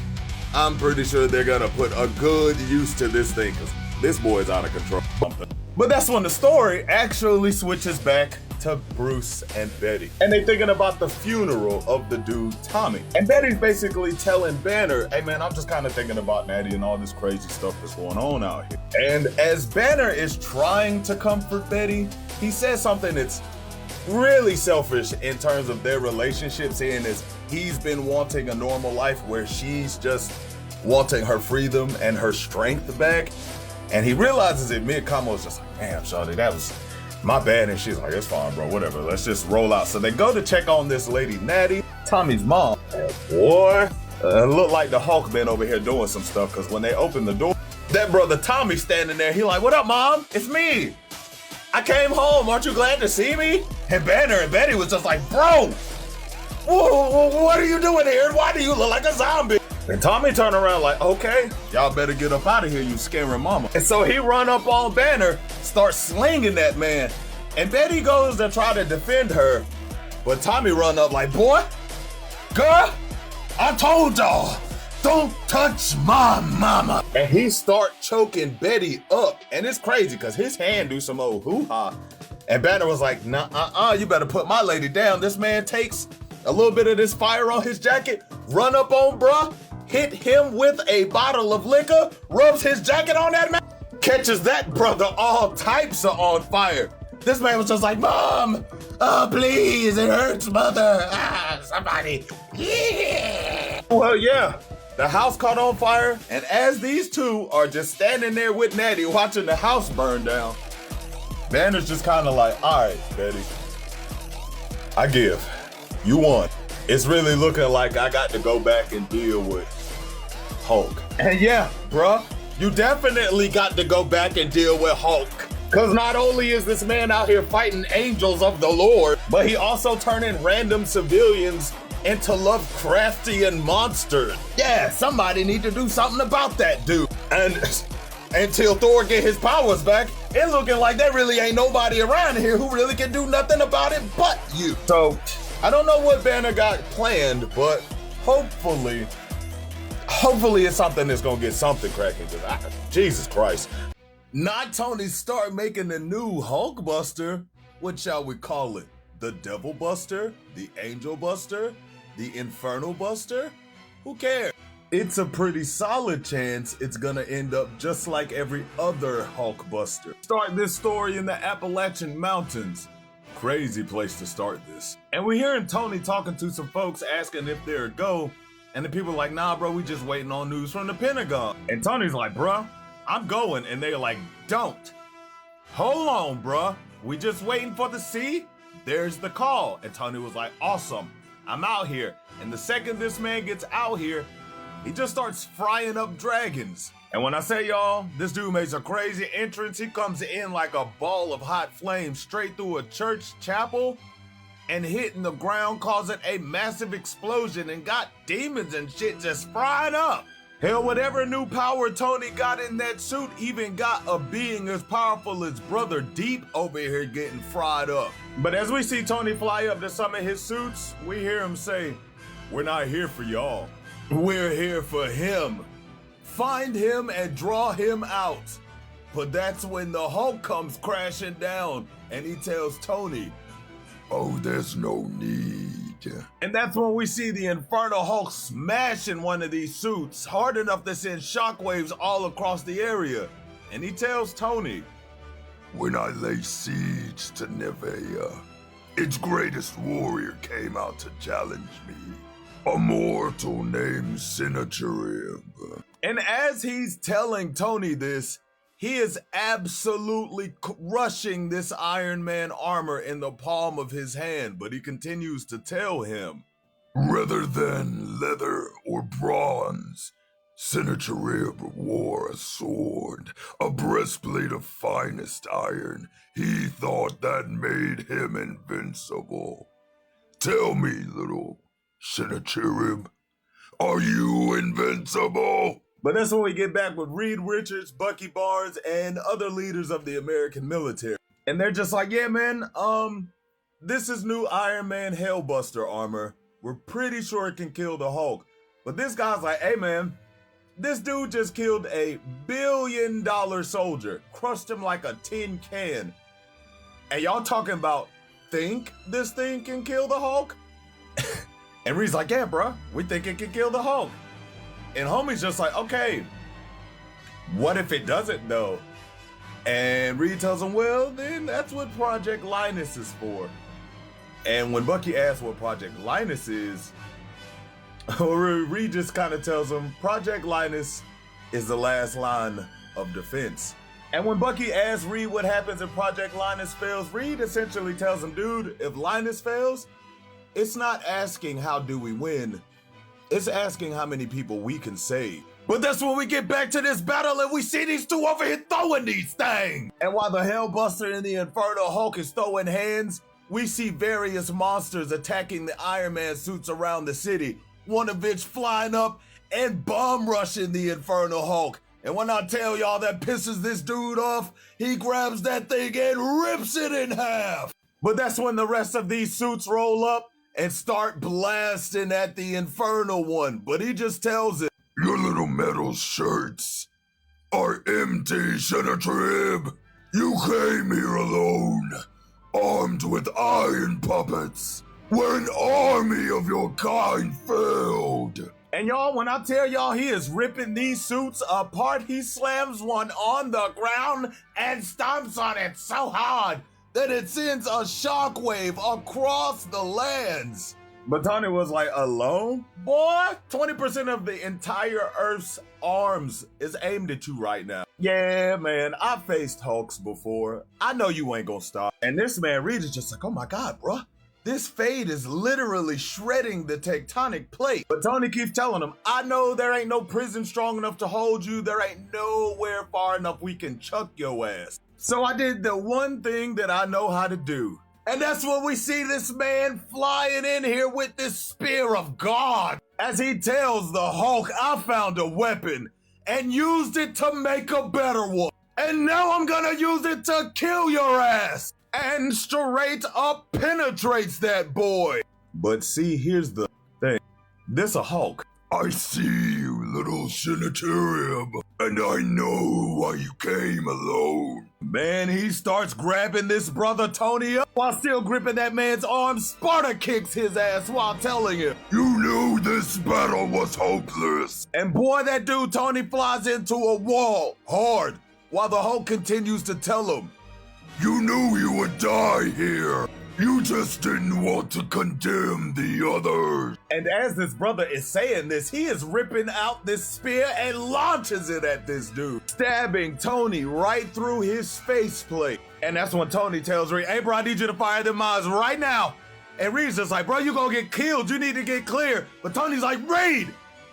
I'm pretty sure they're gonna put a good use to this thing, because this boy is out of control. But that's when the story actually switches back to Bruce and Betty. And they thinking about the funeral of the dude, Tommy. And Betty's basically telling Banner, hey man, I'm just kind of thinking about Natty and all this crazy stuff that's going on out here. And as Banner is trying to comfort Betty, he says something that's really selfish in terms of their relationship, saying is he's been wanting a normal life where she's just wanting her freedom and her strength back. And he realizes it mid-combo is just like, damn, shawty, that was my bad. And she's like, it's fine, bro, whatever, let's just roll out. So they go to check on this lady, Natty, Tommy's mom. And boy, it looked like the Hulk been over here doing some stuff, because when they opened the door, that brother Tommy standing there, he like, what up, mom? It's me. I came home, aren't you glad to see me? And Banner and Betty was just like, bro, what are you doing here? And why do you look like a zombie? And Tommy turned around like, okay, y'all better get up out of here, you scaring mama. And so he run up on Banner, starts slinging that man. And Betty goes to try to defend her, but Tommy run up like, boy, girl, I told y'all, don't touch my mama. And he start choking Betty up. And it's crazy because his hand do some old hoo-ha. And Banner was like, nah, you better put my lady down. This man takes a little bit of this fire on his jacket, run up on bruh, hit him with a bottle of liquor, rubs his jacket on that man, catches that brother all types of on fire. This man was just like, mom, oh please, it hurts, mother, somebody. Yeah. Well, yeah, the house caught on fire, and as these two are just standing there with Natty watching the house burn down, Banner's just kind of like, all right, Betty, I give. You won. It's really looking like I got to go back and deal with Hulk. And yeah, bruh, you definitely got to go back and deal with Hulk. Because not only is this man out here fighting angels of the Lord, but he also turning random civilians into Lovecraftian monsters. Yeah, somebody need to do something about that dude. And until Thor get his powers back, it looking like there really ain't nobody around here who really can do nothing about it but you. So, I don't know what Banner got planned, but hopefully it's something that's gonna get something cracking. Jesus Christ. Not Tony Stark making the new Hulk Buster. What shall we call it? The Devil Buster? The Angel Buster? The Infernal Buster? Who cares? It's a pretty solid chance it's gonna end up just like every other Hulk Buster. Start this story in the Appalachian Mountains. Crazy place to start this. And we're hearing Tony talking to some folks asking if they're a go, and the people are like, nah, bro, we just waiting on news from the Pentagon. And Tony's like, bro, I'm going. And they're like, don't. Hold on, bro. We just waiting for the C. There's the call. And Tony was like, awesome. I'm out here. And the second this man gets out here, he just starts frying up dragons. And when I say y'all, this dude makes a crazy entrance. He comes in like a ball of hot flames straight through a church chapel and hitting the ground, causing a massive explosion, and got demons and shit just frying up. Hell, whatever new power Tony got in that suit even got a being as powerful as Brother Deep over here getting fried up. But as we see Tony fly up to some of his suits, we hear him say, we're not here for y'all. We're here for him. Find him and draw him out. But that's when the Hulk comes crashing down and he tells Tony, oh, there's no need. And that's when we see the Infernal Hulk smashing one of these suits hard enough to send shockwaves all across the area. And he tells Tony, when I lay siege to Nevea, its greatest warrior came out to challenge me. A mortal named Sennacherib. And as he's telling Tony this, He is absolutely crushing this Iron Man armor in the palm of his hand, but he continues to tell him, rather than leather or bronze, Sennacherib wore a sword, a breastplate of finest iron. He thought that made him invincible. Tell me, little Sennacherib, are you invincible? But that's when we get back with Reed Richards, Bucky Barnes, and other leaders of the American military. And they're just like, yeah, man, this is new Iron Man Hellbuster armor. We're pretty sure it can kill the Hulk. But this guy's like, hey, man, this dude just killed a $1 billion soldier, crushed him like a tin can. And y'all talking about think this thing can kill the Hulk? And Reed's like, yeah, bro, we think it can kill the Hulk. And homie's just like, okay, what if it doesn't though? And Reed tells him, well, then that's what Project Linus is for. And when Bucky asks what Project Linus is, Reed just kind of tells him Project Linus is the last line of defense. And when Bucky asks Reed what happens if Project Linus fails, Reed essentially tells him, dude, if Linus fails, it's not asking how do we win, it's asking how many people we can save. But that's when we get back to this battle and we see these two over here throwing these things. And while the Hellbuster and the Infernal Hulk is throwing hands, we see various monsters attacking the Iron Man suits around the city, one of which flying up and bomb rushing the Infernal Hulk. And when I tell y'all that pisses this dude off, he grabs that thing and rips it in half. But that's when the rest of these suits roll up and start blasting at the Infernal one. But he just tells it, your little metal shirts are empty, Sennacherib. You came here alone, armed with iron puppets, where an army of your kind failed. And y'all, when I tell y'all he is ripping these suits apart, he slams one on the ground and stomps on it so hard that it sends a shockwave across the lands. But Tony was like, alone? Boy, 20% of the entire Earth's arms is aimed at you right now. Yeah, man, I've faced Hulks before. I know you ain't gonna stop. And this man, Reed, is just like, oh my God, bruh. This fade is literally shredding the tectonic plate. But Tony keeps telling him, I know there ain't no prison strong enough to hold you. There ain't nowhere far enough we can chuck your ass. So I did the one thing that I know how to do. And that's when we see this man flying in here with this spear of God. As he tells the Hulk, I found a weapon and used it to make a better one. And now I'm gonna use it to kill your ass. And straight up penetrates that boy. But see, here's the thing. This a Hulk. I see you, little Sennacherib, and I know why you came alone. Man, he starts grabbing this brother Tony up while still gripping that man's arm. Sparta kicks his ass while telling him, you knew this battle was hopeless. And boy, that dude Tony flies into a wall hard while the Hulk continues to tell him, you knew you would die here. You just didn't want to condemn the others. And as this brother is saying this, he is ripping out this spear and launches it at this dude, stabbing Tony right through his faceplate. And that's when Tony tells Reed, hey bro, I need you to fire them mines right now. And Reed's just like, bro, you gonna get killed. You need to get clear. But Tony's like, Reed,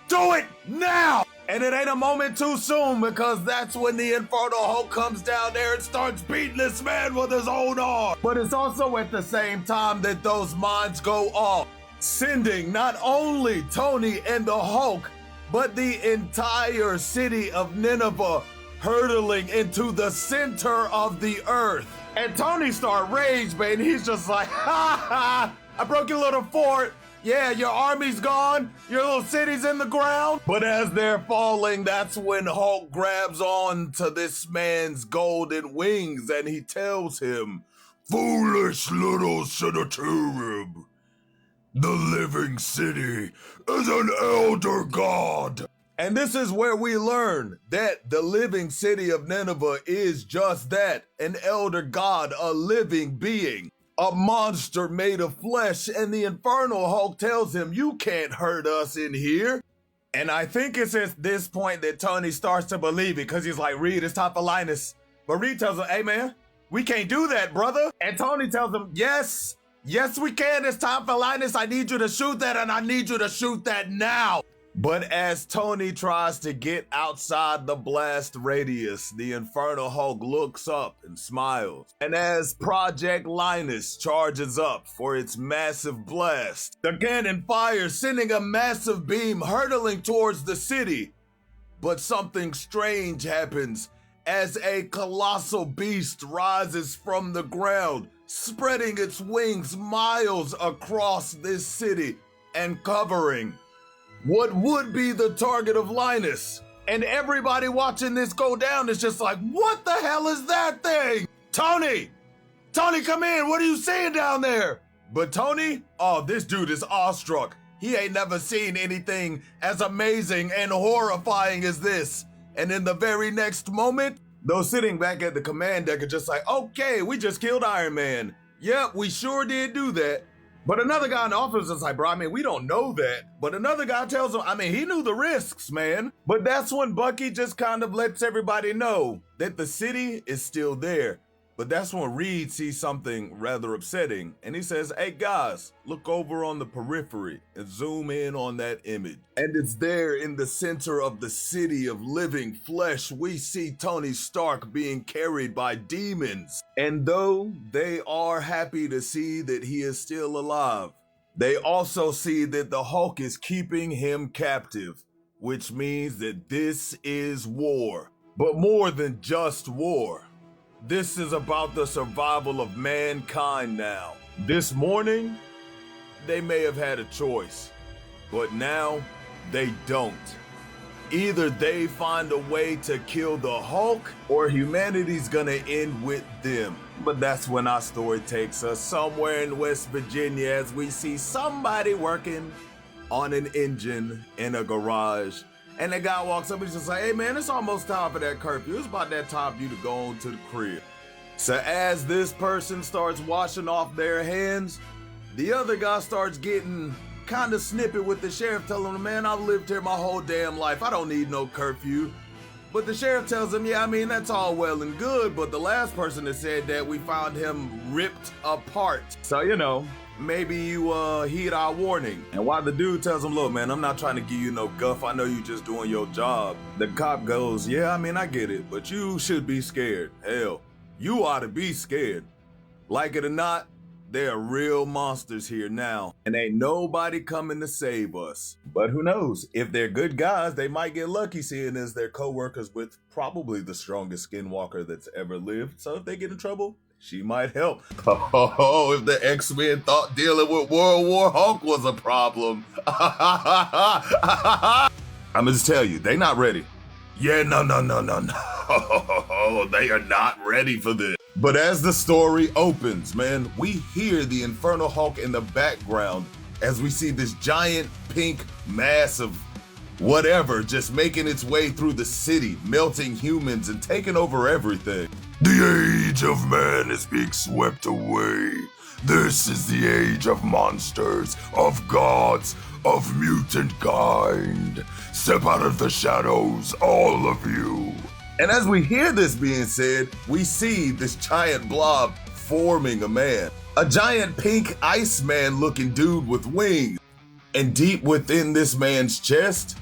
do it now. And it ain't a moment too soon, because that's when the Infernal Hulk comes down there and starts beating this man with his own arm. But it's also at the same time that those mines go off, sending not only Tony and the Hulk, but the entire city of Nineveh hurtling into the center of the earth. And Tony starts rage, man. He's just like, ha ha, I broke your little fort. Yeah, your army's gone, your little city's in the ground. But as they're falling, that's when Hulk grabs on to this man's golden wings and he tells him, foolish little Sennacherib, the living city is an elder god. And this is where we learn that the living city of Nineveh is just that, an elder god, a living being. A monster made of flesh, and the Infernal Hulk tells him, you can't hurt us in here. And I think it's at this point that Tony starts to believe it, because he's like, Reed, it's time for Linus. But Reed tells him, hey man, we can't do that, brother. And Tony tells him, yes, we can. It's time for Linus. I need you to shoot that, and I need you to shoot that now. But as Tony tries to get outside the blast radius, the Infernal Hulk looks up and smiles. And as Project Linus charges up for its massive blast, the cannon fires, sending a massive beam hurtling towards the city. But something strange happens as a colossal beast rises from the ground, spreading its wings miles across this city and covering what would be the target of Linus. And everybody watching this go down is just like, what the hell is that thing? Tony, come in. What are you seeing down there? But Tony, oh, this dude is awestruck. He ain't never seen anything as amazing and horrifying as this. And in the very next moment, those sitting back at the command deck are just like, okay, we just killed Iron Man. Yep, we sure did do that. But another guy in the office is like, bro, I mean, we don't know that. But another guy tells him, I mean, he knew the risks, man. But that's when Bucky just kind of lets everybody know that the city is still there. But that's when Reed sees something rather upsetting. And he says, hey guys, look over on the periphery and zoom in on that image. And it's there in the center of the city of living flesh. We see Tony Stark being carried by demons. And though they are happy to see that he is still alive, they also see that the Hulk is keeping him captive, which means that this is war. But more than just war. This is about the survival of mankind now. This morning, they may have had a choice, but now they don't. Either they find a way to kill the Hulk, or humanity's gonna end with them. But that's when our story takes us somewhere in West Virginia as we see somebody working on an engine in a garage. And the guy walks up and he's just like, hey man, it's almost time for that curfew. It's about that time for you to go on to the crib. So as this person starts washing off their hands, the other guy starts getting kind of snippy with the sheriff, telling him, man, I've lived here my whole damn life. I don't need no curfew. But the sheriff tells him, yeah, I mean, that's all well and good, but the last person that said that, we found him ripped apart. So, you know, maybe you heed our warning. And while the dude tells him, look, man, I'm not trying to give you no guff. I know you just doing your job. The cop goes, yeah, I mean, I get it, but you should be scared. Hell, you ought to be scared. Like it or not, there are real monsters here now, and ain't nobody coming to save us. But who knows? If they're good guys, they might get lucky seeing as their co-workers with probably the strongest skinwalker that's ever lived. So if they get in trouble, she might help. Oh, if the X-Men thought dealing with World War Hulk was a problem. I'ma just tell you, they not ready. Yeah, no. They are not ready for this. But as the story opens, man, we hear the Infernal Hulk in the background as we see this giant pink mass of whatever just making its way through the city, melting humans and taking over everything. The age of man is being swept away. This is the age of monsters, of gods, of mutant kind. Step out of the shadows, all of you. And as we hear this being said, we see this giant blob forming a man. A giant pink Iceman looking dude with wings. And deep within this man's chest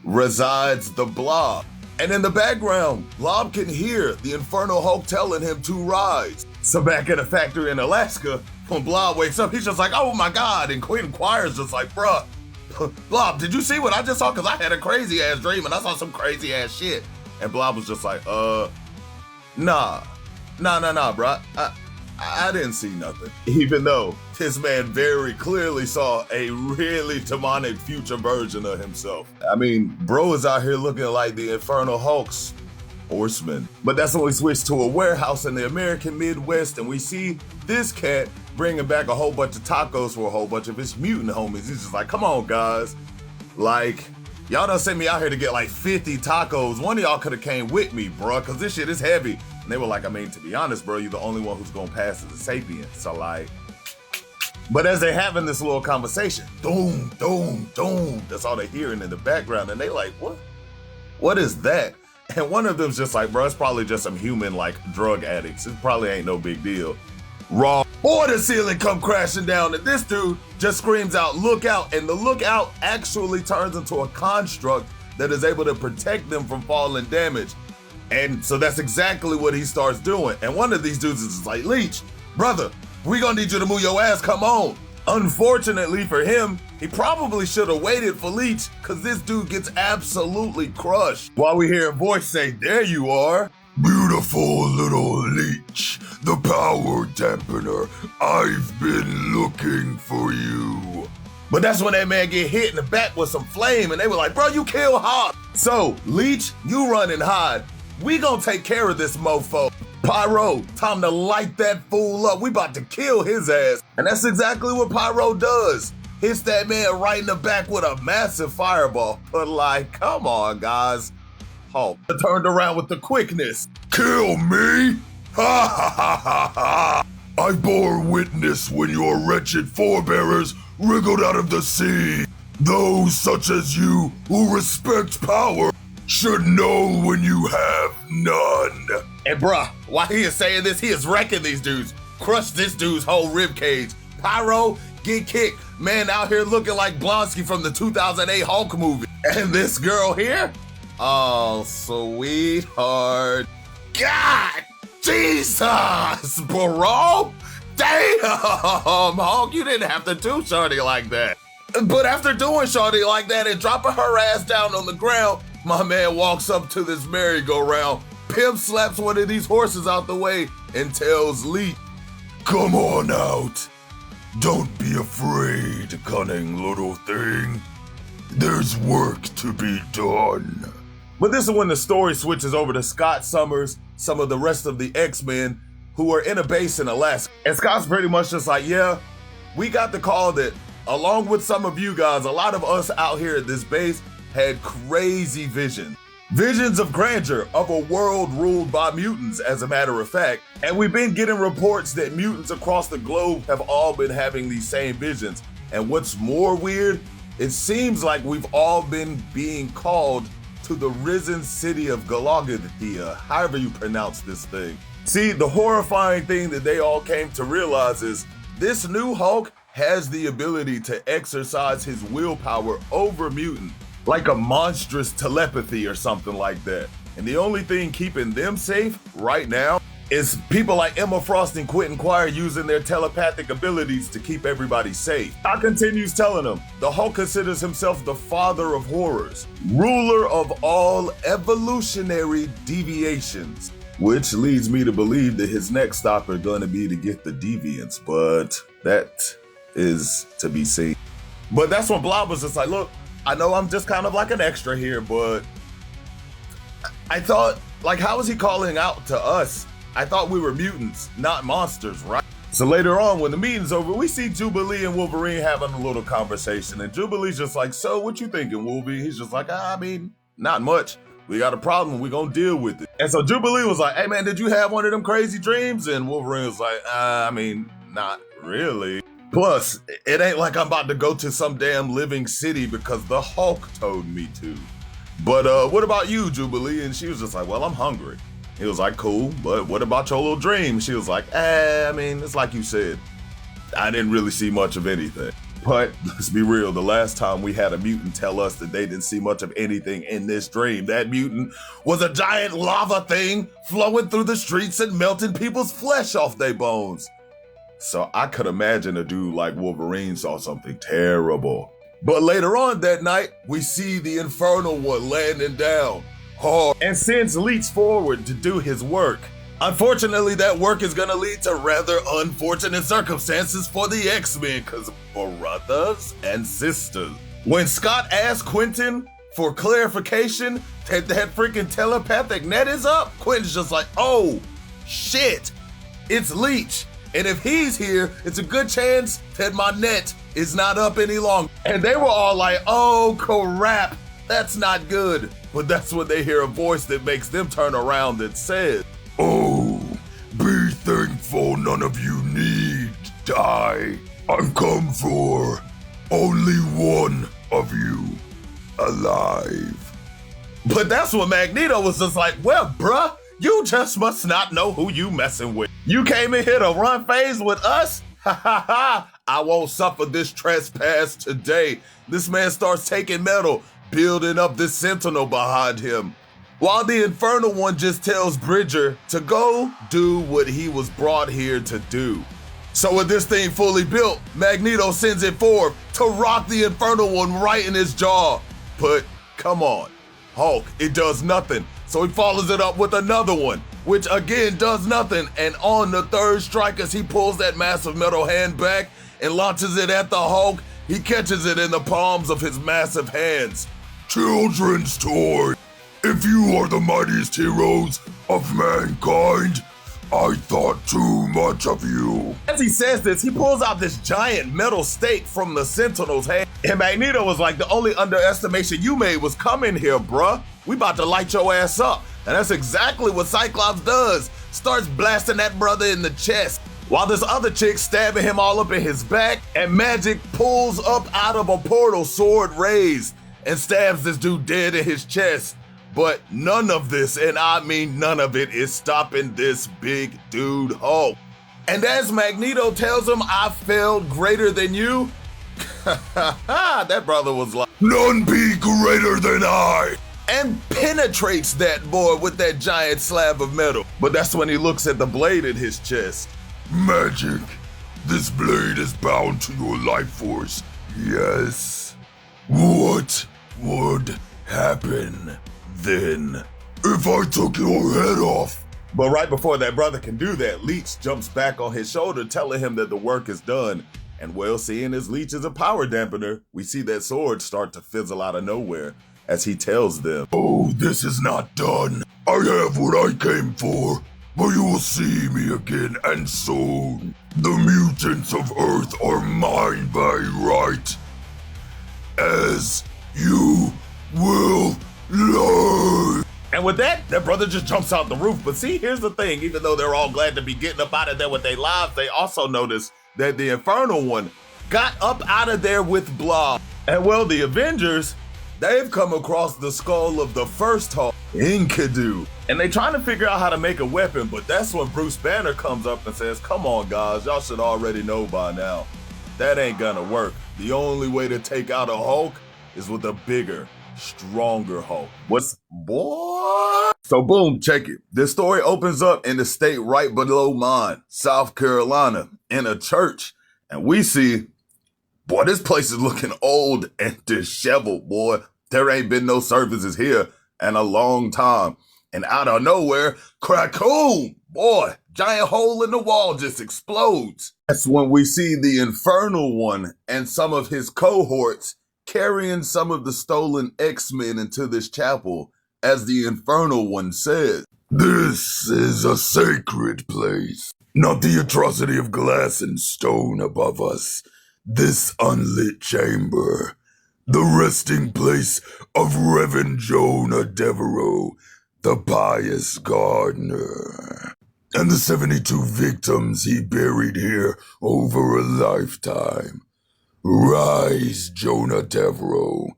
resides the blob. And in the background, Blob can hear the Infernal Hulk telling him to rise. So back at a factory in Alaska, when Blob wakes up, he's just like, oh my God. And Queen Quire's just like, bruh, Blob, did you see what I just saw? Cause I had a crazy ass dream and I saw some crazy ass shit. And Blob was just like, nah, bro. I didn't see nothing. Even though this man very clearly saw a really demonic future version of himself. I mean, bro is out here looking like the Infernal Hulk's horseman. But that's when we switch to a warehouse in the American Midwest and we see this cat bringing back a whole bunch of tacos for a whole bunch of his mutant homies. He's just like, come on, guys. Like, y'all done sent me out here to get like 50 tacos. One of y'all could have came with me, bro, because this shit is heavy. And they were like, I mean, to be honest, bro, you're the only one who's gonna pass as a sapient. So like, But as they're having this little conversation, doom, doom, doom, that's all they're hearing in the background. And they like, what? What is that? And one of them's just like, bro, it's probably just some human like drug addicts. It probably ain't no big deal. Raw. Or the ceiling come crashing down and this dude just screams out, look out. And the lookout actually turns into a construct that is able to protect them from falling damage. And so that's exactly what he starts doing. And one of these dudes is like, Leech, brother, we gonna need you to move your ass, come on. Unfortunately for him, he probably should have waited for Leech because this dude gets absolutely crushed. While we hear a voice say, there you are. Beautiful little Leech, the power dampener. I've been looking for you. But that's when that man get hit in the back with some flame and they were like, bro, you killed Hawk. So, Leech, you run and hide. We gonna take care of this mofo. Pyro, time to light that fool up. We about to kill his ass. And that's exactly what Pyro does. Hits that man right in the back with a massive fireball. But like, come on, guys. Hulk turned around with the quickness. Kill me? Ha ha ha ha ha! I bore witness when your wretched forebearers wriggled out of the sea. Those such as you who respect power should know when you have none. And bruh, while he is saying this, he is wrecking these dudes. Crush this dude's whole rib cage. Pyro, get kicked. Man out here looking like Blonsky from the 2008 Hulk movie. And this girl here? Oh, sweetheart. God, Jesus, bro. Damn, Hulk, you didn't have to do Shorty like that. But after doing Shorty like that and dropping her ass down on the ground, my man walks up to this merry-go-round, pimp slaps one of these horses out the way, and tells Lee, come on out. Don't be afraid, cunning little thing. There's work to be done. But this is when the story switches over to Scott Summers, some of the rest of the X-Men, who are in a base in Alaska. And Scott's pretty much just like, yeah, we got the call that, along with some of you guys, a lot of us out here at this base had crazy visions. Visions of grandeur of a world ruled by mutants, as a matter of fact. And we've been getting reports that mutants across the globe have all been having these same visions. And what's more weird, it seems like we've all been being called to the risen city of Galagathia, however you pronounce this thing. See, the horrifying thing that they all came to realize is this new Hulk has the ability to exercise his willpower over mutant, like a monstrous telepathy or something like that. And the only thing keeping them safe right now is people like Emma Frost and Quentin Quire using their telepathic abilities to keep everybody safe. Scott continues telling them, the Hulk considers himself the father of horrors, ruler of all evolutionary deviations, which leads me to believe that his next stop are going to be to get the deviants, but that is to be seen. But that's when Blob was just like, look, I know I'm just kind of like an extra here, but I thought, like, how is he calling out to us? I thought we were mutants, not monsters, right? So later on, when the meeting's over, we see Jubilee and Wolverine having a little conversation, and Jubilee's just like, so what you thinking, Wolverine? He's just like, I mean, not much. We got a problem, we gonna deal with it. And so Jubilee was like, hey man, did you have one of them crazy dreams? And Wolverine was like, I mean, not really. Plus, it ain't like I'm about to go to some damn living city because the Hulk told me to. But what about you, Jubilee? And she was just like, well, I'm hungry. He was like, cool, but what about your little dream? She was like, I mean, it's like you said. I didn't really see much of anything. But let's be real, the last time we had a mutant tell us that they didn't see much of anything in this dream, that mutant was a giant lava thing flowing through the streets and melting people's flesh off their bones. So I could imagine a dude like Wolverine saw something terrible. But later on that night, we see the Infernal one landing down hard and sends Leech forward to do his work. Unfortunately, that work is gonna lead to rather unfortunate circumstances for the X-Men, cause brothers and sisters. When Scott asked Quentin for clarification that that freaking telepathic net is up, Quentin's just like, oh, shit, it's Leech. And if he's here, it's a good chance that my net is not up any longer. And they were all like, oh, crap, that's not good. But that's when they hear a voice that makes them turn around that says, oh, be thankful none of you need die. I've come for only one of you alive. But that's when Magneto was just like, well, bruh, you just must not know who you messing with. You came in here to run phase with us? Ha ha ha! I won't suffer this trespass today. This man starts taking metal, building up this sentinel behind him. While the Infernal One just tells Bridger to go do what he was brought here to do. So with this thing fully built, Magneto sends it forth to rock the Infernal One right in his jaw. But come on, Hulk, it does nothing. So he follows it up with another one, which again does nothing. And on the third strike, as he pulls that massive metal hand back and launches it at the Hulk, he catches it in the palms of his massive hands. Children's toy. If you are the mightiest heroes of mankind, I thought too much of you. As he says this, he pulls out this giant metal stake from the Sentinel's hand. And Magneto was like, the only underestimation you made was coming here, bruh. We about to light your ass up. And that's exactly what Cyclops does. Starts blasting that brother in the chest. While this other chick stabbing him all up in his back, and Magic pulls up out of a portal, sword raised, and stabs this dude dead in his chest. But none of this, and I mean none of it, is stopping this big dude Hulk. And as Magneto tells him, I failed greater than you, that brother was like, none be greater than I. And penetrates that boy with that giant slab of metal. But that's when he looks at the blade in his chest. Magic, this blade is bound to your life force, yes. What would happen then if I took your head off? But right before that brother can do that, Leech jumps back on his shoulder, telling him that the work is done. And well, seeing as Leech is a power dampener, we see that sword start to fizzle out of nowhere as he tells them, oh, this is not done. I have what I came for, but you will see me again, and soon. The mutants of Earth are mine by right, as you will learn. And with that brother just jumps out the roof. But see, here's the thing. Even though they're all glad to be getting up out of there with their lives, they also notice that the Infernal One got up out of there with Blob. And well, the Avengers, they've come across the skull of the first Hulk, Enkidu. And they trying to figure out how to make a weapon, but that's when Bruce Banner comes up and says, come on, guys, y'all should already know by now. That ain't gonna work. The only way to take out a Hulk is with a bigger, stronger Hulk. What's boy? So boom, check it. This story opens up in the state right below mine, South Carolina, in a church. And we see, boy, this place is looking old and disheveled, boy. There ain't been no services here in a long time. And out of nowhere, crack-oom, boy, giant hole in the wall just explodes. That's when we see the Infernal One and some of his cohorts carrying some of the stolen X-Men into this chapel, as the Infernal One says, this is a sacred place, not the atrocity of glass and stone above us. This unlit chamber, the resting place of Reverend Jonah Devereaux, the pious gardener, and the 72 victims he buried here over a lifetime. Rise, Jonah Devereaux.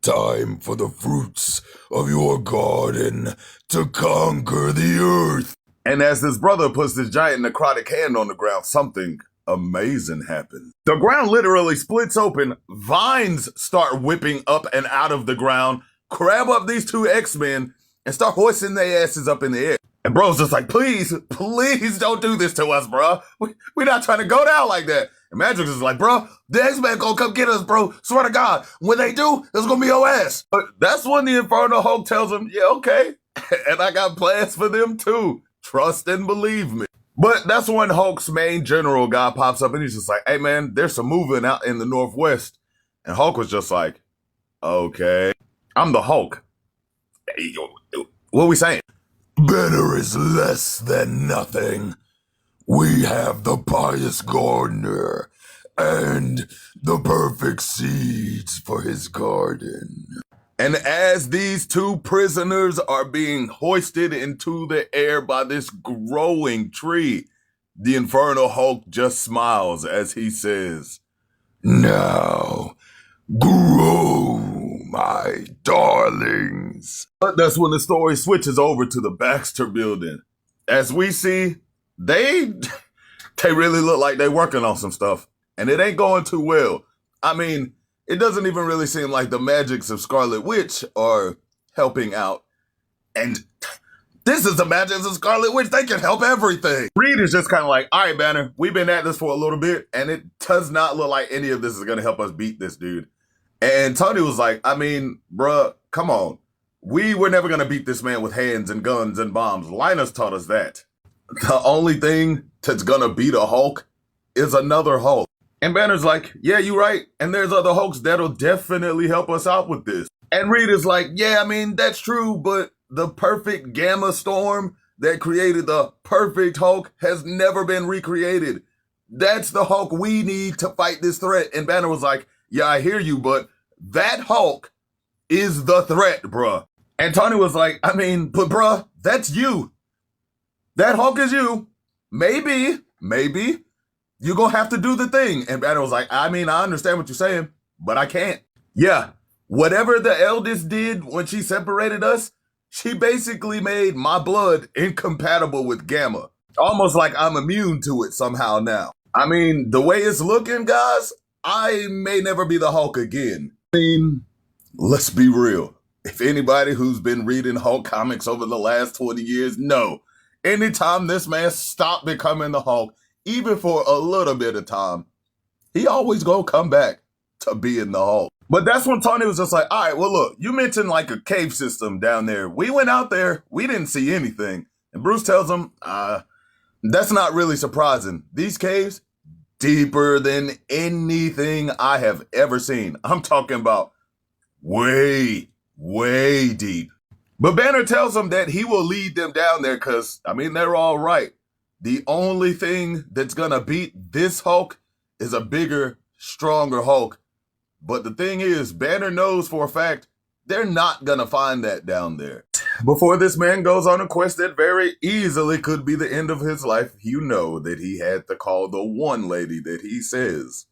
Time for the fruits of your garden to conquer the earth. And as his brother puts this giant necrotic hand on the ground, something amazing happens. The ground literally splits open, vines start whipping up and out of the ground, grab up these two X-Men, and start hoisting their asses up in the air. And bro's just like, please don't do this to us, bro. We're not trying to go down like that. And Magic's is like, bro, the X-Men gonna come get us, bro. Swear to God, when they do, it's gonna be your ass. But that's when the Infernal Hulk tells him, yeah, okay. And I got plans for them too. Trust and believe me. But that's when Hulk's main general guy pops up and he's just like, hey man, there's some movement out in the Northwest. And Hulk was just like, okay, I'm the Hulk. Hey, what are we saying? Better is less than nothing. We have the pious gardener and the perfect seeds for his garden. And as these two prisoners are being hoisted into the air by this growing tree, The Infernal Hulk just smiles as he says, "Now, grow, my darlings." But that's when the story switches over to the Baxter building. As we see, they really look like they're working on some stuff, and it ain't going too well. I mean, it doesn't even really seem like the magics of Scarlet Witch are helping out. And this is the magics of Scarlet Witch. They can help everything. Reed is just kind of like, all right, Banner, we've been at this for a little bit, and it does not look like any of this is going to help us beat this dude. And Tony was like, I mean, bruh, come on. We were never going to beat this man with hands and guns and bombs. Linus taught us that. The only thing that's going to beat a Hulk is another Hulk. And Banner's like, yeah, you're right. And there's other Hulks that'll definitely help us out with this. And Reed is like, yeah, I mean, that's true, but the perfect gamma storm that created the perfect Hulk has never been recreated. That's the Hulk we need to fight this threat. And Banner was like, yeah, I hear you, but that Hulk is the threat, bruh. And Tony was like, I mean, but bruh, that's you. That Hulk is you. Maybe you're gonna have to do the thing. And Banner was like, I mean, I understand what you're saying, but I can't. Yeah, whatever the eldest did when she separated us, she basically made my blood incompatible with gamma. Almost like I'm immune to it somehow now. I mean, the way it's looking, guys, I may never be the Hulk again. I mean, let's be real. If anybody who's been reading Hulk comics over the last 20 years, no. Anytime this man stopped becoming the Hulk, even for a little bit of time, he always gonna come back to being the Hulk. But that's when Tony was just like, all right, well, look, you mentioned like a cave system down there. We went out there, we didn't see anything. And Bruce tells him, that's not really surprising. These caves, deeper than anything I have ever seen. I'm talking about way deep. But Banner tells him that he will lead them down there because, I mean, they're all right. The only thing that's gonna beat this Hulk is a bigger, stronger Hulk. But the thing is, Banner knows for a fact they're not gonna find that down there. Before this man goes on a quest that very easily could be the end of his life, you know that he had to call the one lady that he says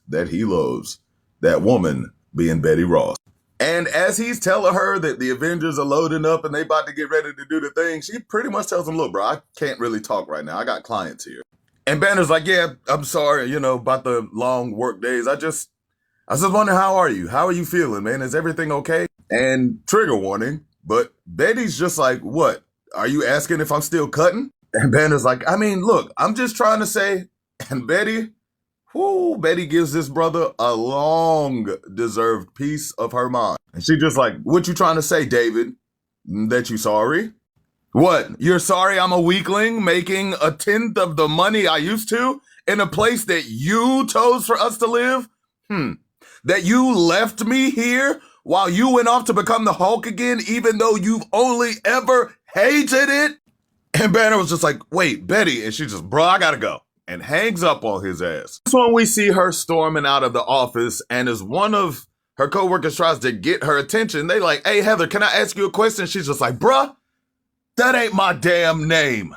that he loves. That woman being Betty Ross. And as he's telling her that the Avengers are loading up and they about to get ready to do the thing, she pretty much tells him, look, bro, I can't really talk right now. I got clients here. And Banner's like, yeah, I'm sorry, about the long work days. I just wondering, how are you? How are you feeling, man? Is everything okay? And trigger warning, but Betty's just like, what? Are you asking if I'm still cutting? And Banner's like, I mean, look, I'm just trying to say, and Betty gives this brother a long-deserved piece of her mind. And she just like, what you trying to say, David? That you sorry? What, you're sorry I'm a weakling making 1/10 of the money I used to in a place that you chose for us to live? That you left me here while you went off to become the Hulk again, even though you've only ever hated it? And Banner was just like, wait, Betty. And she just, bro, I gotta go. And hangs up on his ass. That's when we see her storming out of the office, and as one of her coworkers tries to get her attention, they like, hey, Heather, can I ask you a question? She's just like, bruh, that ain't my damn name.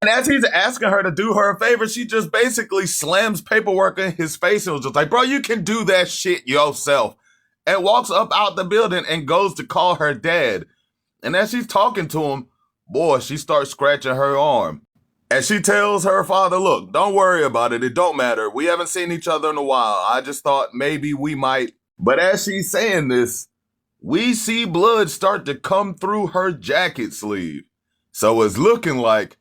And as he's asking her to do her a favor, she just basically slams paperwork in his face and was just like, bro, you can do that shit yourself. And walks up out the building and goes to call her dad. And as she's talking to him, boy, she starts scratching her arm. And she tells her father, look, don't worry about it. It don't matter. We haven't seen each other in a while. I just thought maybe we might. But as she's saying this, we see blood start to come through her jacket sleeve. So it's looking like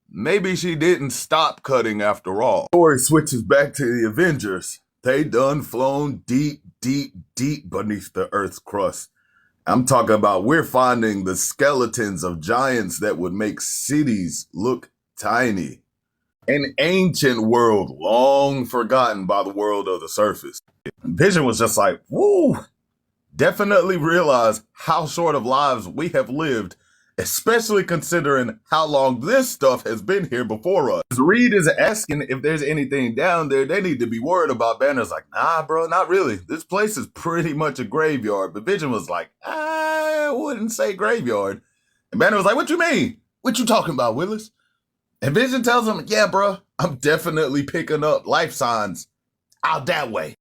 maybe she didn't stop cutting after all. Story switches back to the Avengers. They done flown deep beneath the Earth's crust. I'm talking about we're finding the skeletons of giants that would make cities look tiny. An ancient world long forgotten by the world of the surface. Vision was just like, woo, definitely realize how short of lives we have lived, especially considering how long this stuff has been here before us. Reed is asking if there's anything down there they need to be worried about. Banner's like, nah, bro, not really. This place is pretty much a graveyard. But Vision was like, I wouldn't say graveyard. And Banner was like, what you mean? What you talking about, Willis? And Vision tells him, yeah, bro, I'm definitely picking up life signs out that way.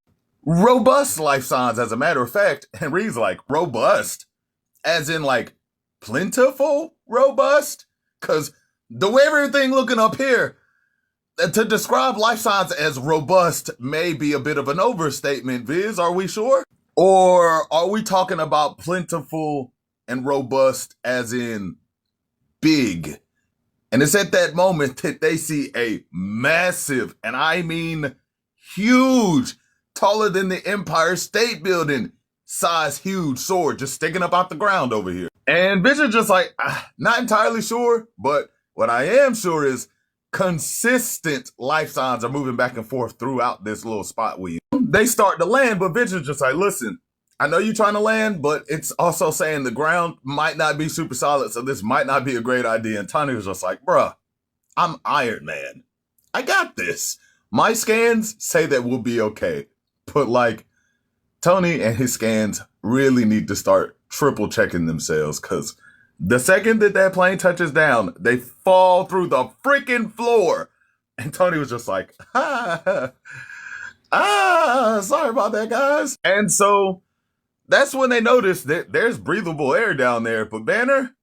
Robust life signs, as a matter of fact, and reads like robust, as in like plentiful robust. Because the way everything looking up here, to describe life signs as robust may be a bit of an overstatement, Viz, are we sure? Or are we talking about plentiful and robust as in big? And it's at that moment that they see a massive, and I mean huge, taller than the Empire State Building, size huge sword just sticking up out the ground over here. And Vision's just like, not entirely sure, but what I am sure is consistent life signs are moving back and forth throughout this little spot we. They start to land, but Vision's just like, listen, I know you're trying to land, but it's also saying the ground might not be super solid, so this might not be a great idea. And Tony was just like, bruh, I'm Iron Man. I got this. My scans say that we'll be okay. But like, Tony and his scans really need to start triple checking themselves, because the second that plane touches down, they fall through the freaking floor. And Tony was just like, sorry about that, guys. And so that's when they notice that there's breathable air down there. But Banner,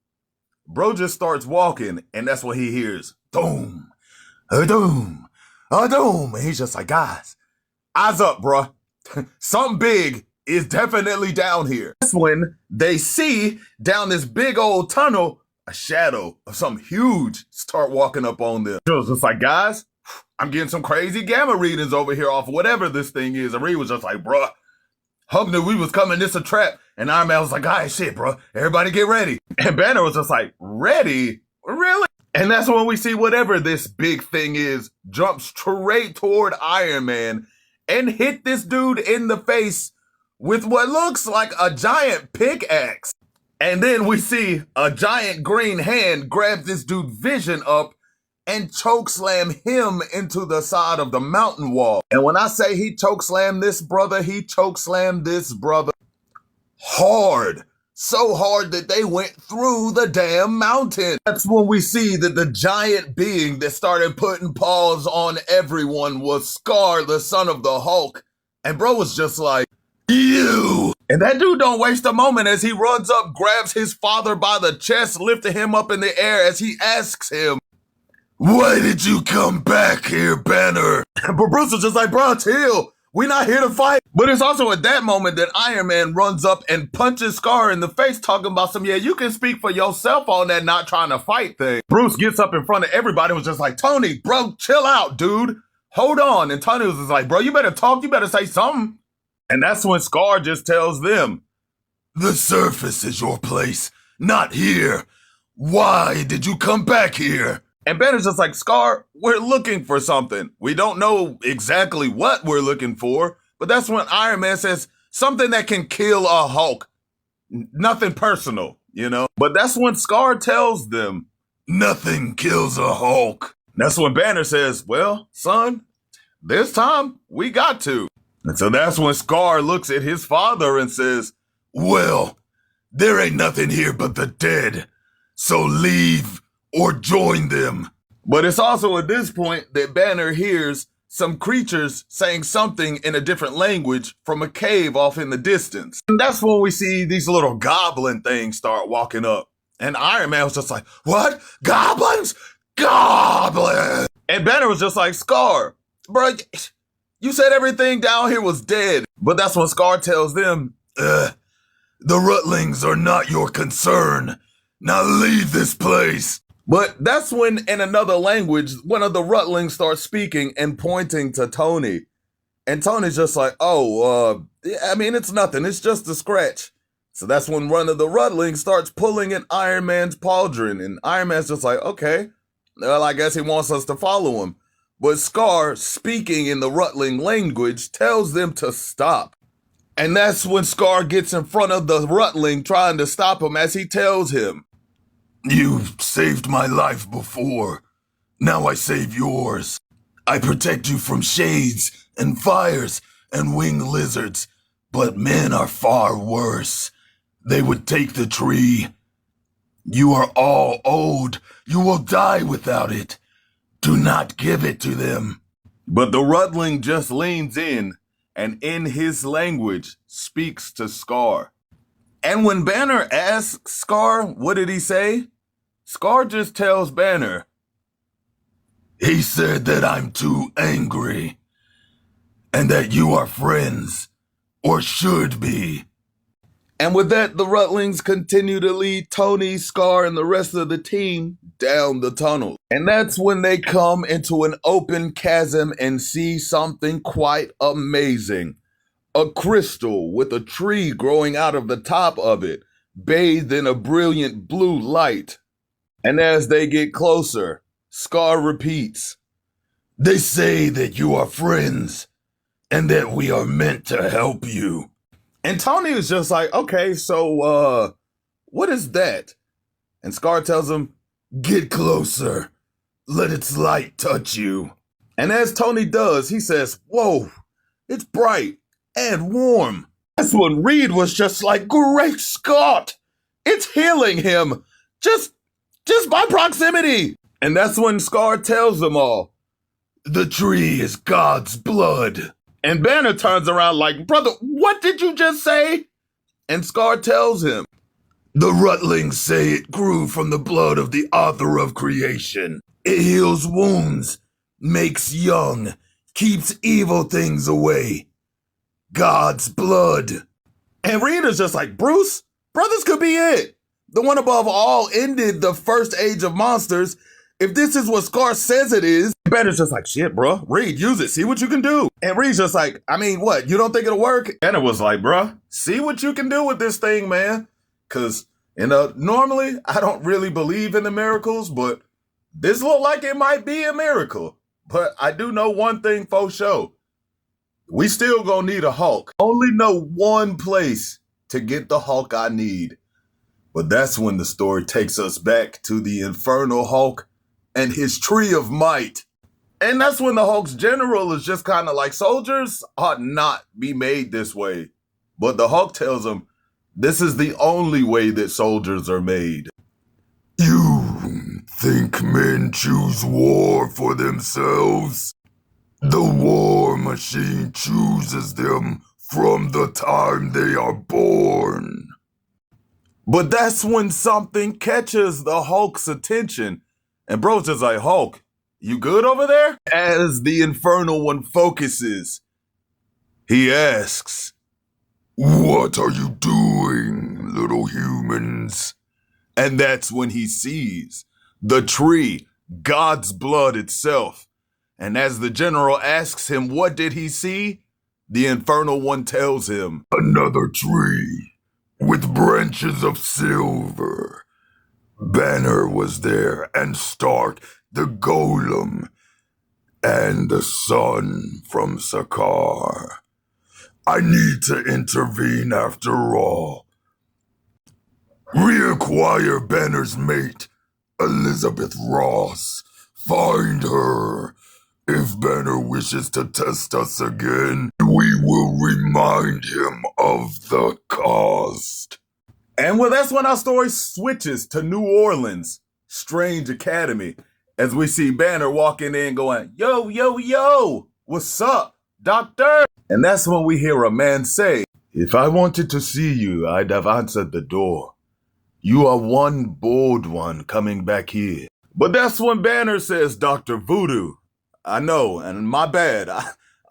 bro just starts walking, and that's what he hears. Doom, a doom, a doom. And he's just like, guys, eyes up, bro. Something big is definitely down here. That's when they see down this big old tunnel, a shadow of something huge start walking up on them. It was just like, guys, I'm getting some crazy gamma readings over here off of whatever this thing is. And Reed was just like, bruh, Hug knew we was coming, this a trap. And Iron Man was like, all right, shit, bro, everybody get ready. And Banner was just like, ready? Really? And that's when we see whatever this big thing is jump straight toward Iron Man and hit this dude in the face with what looks like a giant pickaxe. And then we see a giant green hand grab this dude Vision up and chokeslam him into the side of the mountain wall. And when I say he chokeslammed this brother, he chokeslammed this brother hard. So hard that they went through the damn mountain. That's when we see that the giant being that started putting paws on everyone was Scar, the son of the Hulk. And bro was just like, you. And that dude don't waste a moment as he runs up, grabs his father by the chest, lifting him up in the air as he asks him, why did you come back here, Banner? But Bruce was just like, bro, chill. We're not here to fight. But it's also at that moment that Iron Man runs up and punches Scar in the face, talking about some, yeah, you can speak for yourself on that not trying to fight thing. Bruce gets up in front of everybody and was just like, Tony, bro, chill out, dude. Hold on. And Tony was just like, bro, you better talk. You better say something. And that's when Scar just tells them, the surface is your place, not here. Why did you come back here? And Banner's just like, Scar, we're looking for something. We don't know exactly what we're looking for, but that's when Iron Man says something that can kill a Hulk. Nothing personal, you know? But that's when Scar tells them, nothing kills a Hulk. That's when Banner says, well, son, this time we got to. And so that's when Scar looks at his father and says, well, there ain't nothing here but the dead, so leave or join them. But it's also at this point that Banner hears some creatures saying something in a different language from a cave off in the distance. And that's when we see these little goblin things start walking up. And Iron Man was just like, what? Goblins? Goblins! And Banner was just like, Scar, bro, you said everything down here was dead. But that's when Scar tells them, the Rutlings are not your concern. Now leave this place. But that's when, in another language, one of the Rutlings starts speaking and pointing to Tony. And Tony's just like, I mean, it's nothing. It's just a scratch. So that's when one of the Rutlings starts pulling at Iron Man's pauldron. And Iron Man's just like, okay, well, I guess he wants us to follow him. But Scar, speaking in the Rutling language, tells them to stop. And that's when Scar gets in front of the Rutling trying to stop him as he tells him, you've saved my life before. Now I save yours. I protect you from shades and fires and winged lizards, but men are far worse. They would take the tree. You are all old. You will die without it. Do not give it to them. But the Rutling just leans in and in his language speaks to Scar. And when Banner asks Scar, what did he say? Scar just tells Banner, he said that I'm too angry and that you are friends, or should be. And with that, the Rutlings continue to lead Tony, Scar, and the rest of the team down the tunnel. And that's when they come into an open chasm and see something quite amazing. A crystal with a tree growing out of the top of it, bathed in a brilliant blue light. And as they get closer, Scar repeats, they say that you are friends and that we are meant to help you. And Tony is just like, okay, so, what is that? And Scar tells him, get closer. Let its light touch you. And as Tony does, he says, whoa, it's bright and warm. That's when Reed was just like, great Scott, it's healing him just by proximity. And that's when Scar tells them all, the tree is God's blood. And Banner turns around like, brother, what did you just say? And Scar tells him, the Rutlings say it grew from the blood of the author of creation. It heals wounds, makes young, keeps evil things away. God's blood. And Reed is just like, Bruce, brothers could be it. The one above all ended the first age of monsters. If this is what Scar says it is, Banner's just like, shit, bro. Reed, use it. See what you can do. And Reed's just like, I mean, what? You don't think it'll work? Banner was like, bro, see what you can do with this thing, man. Because, normally, I don't really believe in the miracles, but this looked like it might be a miracle. But I do know one thing for sure. We still gonna need a Hulk. Only know one place to get the Hulk I need. But that's when the story takes us back to the Infernal Hulk and his tree of might. And that's when the Hulk's general is just kind of like, soldiers ought not be made this way. But the Hulk tells him, this is the only way that soldiers are made. You think men choose war for themselves? The war machine chooses them from the time they are born. But that's when something catches the Hulk's attention. And bro's just like, Hulk, you good over there? As the Infernal One focuses, he asks, what are you doing, little humans? And that's when he sees the tree, God's blood itself. And as the general asks him, what did he see? The Infernal One tells him, another tree with branches of silver. Banner was there, and Stark, the golem, and the sun from Sakaar. I need to intervene after all. Reacquire Banner's mate, Elizabeth Ross. Find her. If Banner wishes to test us again, we will remind him of the cost. And well, that's when our story switches to New Orleans, Strange Academy, as we see Banner walking in going, yo, yo, yo, what's up, doctor? And that's when we hear a man say, if I wanted to see you, I'd have answered the door. You are one bold one coming back here. But that's when Banner says, Dr. Voodoo, I know, and my bad.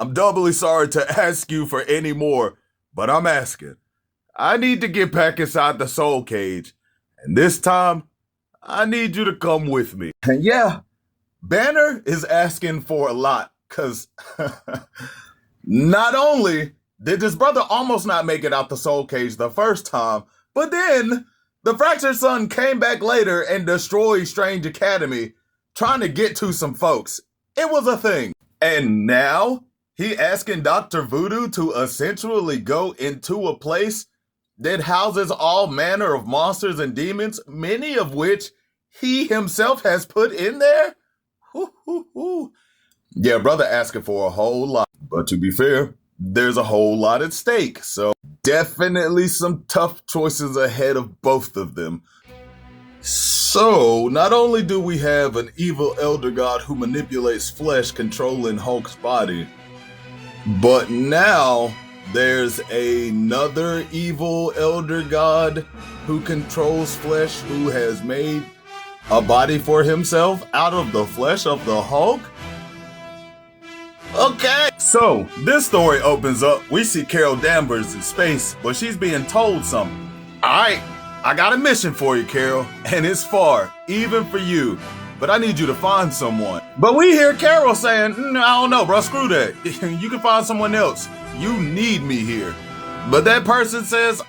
I'm doubly sorry to ask you for any more, but I'm asking. I need to get back inside the soul cage, and this time, I need you to come with me. And yeah, Banner is asking for a lot, because not only did his brother almost not make it out the soul cage the first time, but then the Fractured Son came back later and destroyed Strange Academy, trying to get to some folks. It was a thing. And now, he asking Dr. Voodoo to essentially go into a place that houses all manner of monsters and demons, many of which he himself has put in there? Yeah, brother asking for a whole lot. But to be fair, there's a whole lot at stake. So definitely some tough choices ahead of both of them. So So, not only do we have an evil elder god who manipulates flesh controlling Hulk's body, but now there's another evil elder god who controls flesh who has made a body for himself out of the flesh of the Hulk? Okay. So, this story opens up. We see Carol Danvers in space, but she's being told something. Alright, I got a mission for you, Carol, and it's far, even for you. But I need you to find someone. But we hear Carol saying, I don't know, bro, screw that. You can find someone else. You need me here. But that person says,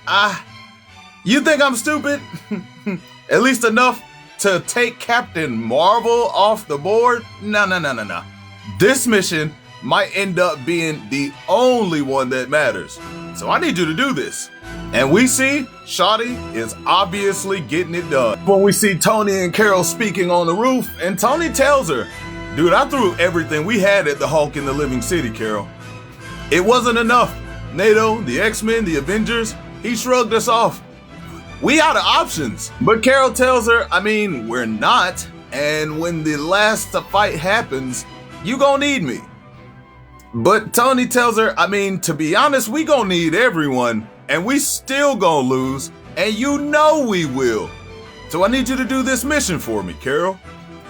you think I'm stupid? At least enough to take Captain Marvel off the board? No. This mission might end up being the only one that matters. So I need you to do this. And we see Shotty is obviously getting it done. When we see Tony and Carol speaking on the roof, and Tony tells her, dude, I threw everything we had at the Hulk in the Living City, Carol. It wasn't enough. NATO, the X-Men, the Avengers, he shrugged us off. We out of options. But Carol tells her, we're not. And when the last fight happens, you gonna need me. But Tony tells her, to be honest, we gonna need everyone, and we still gonna lose, and you know we will. So I need you to do this mission for me, Carol.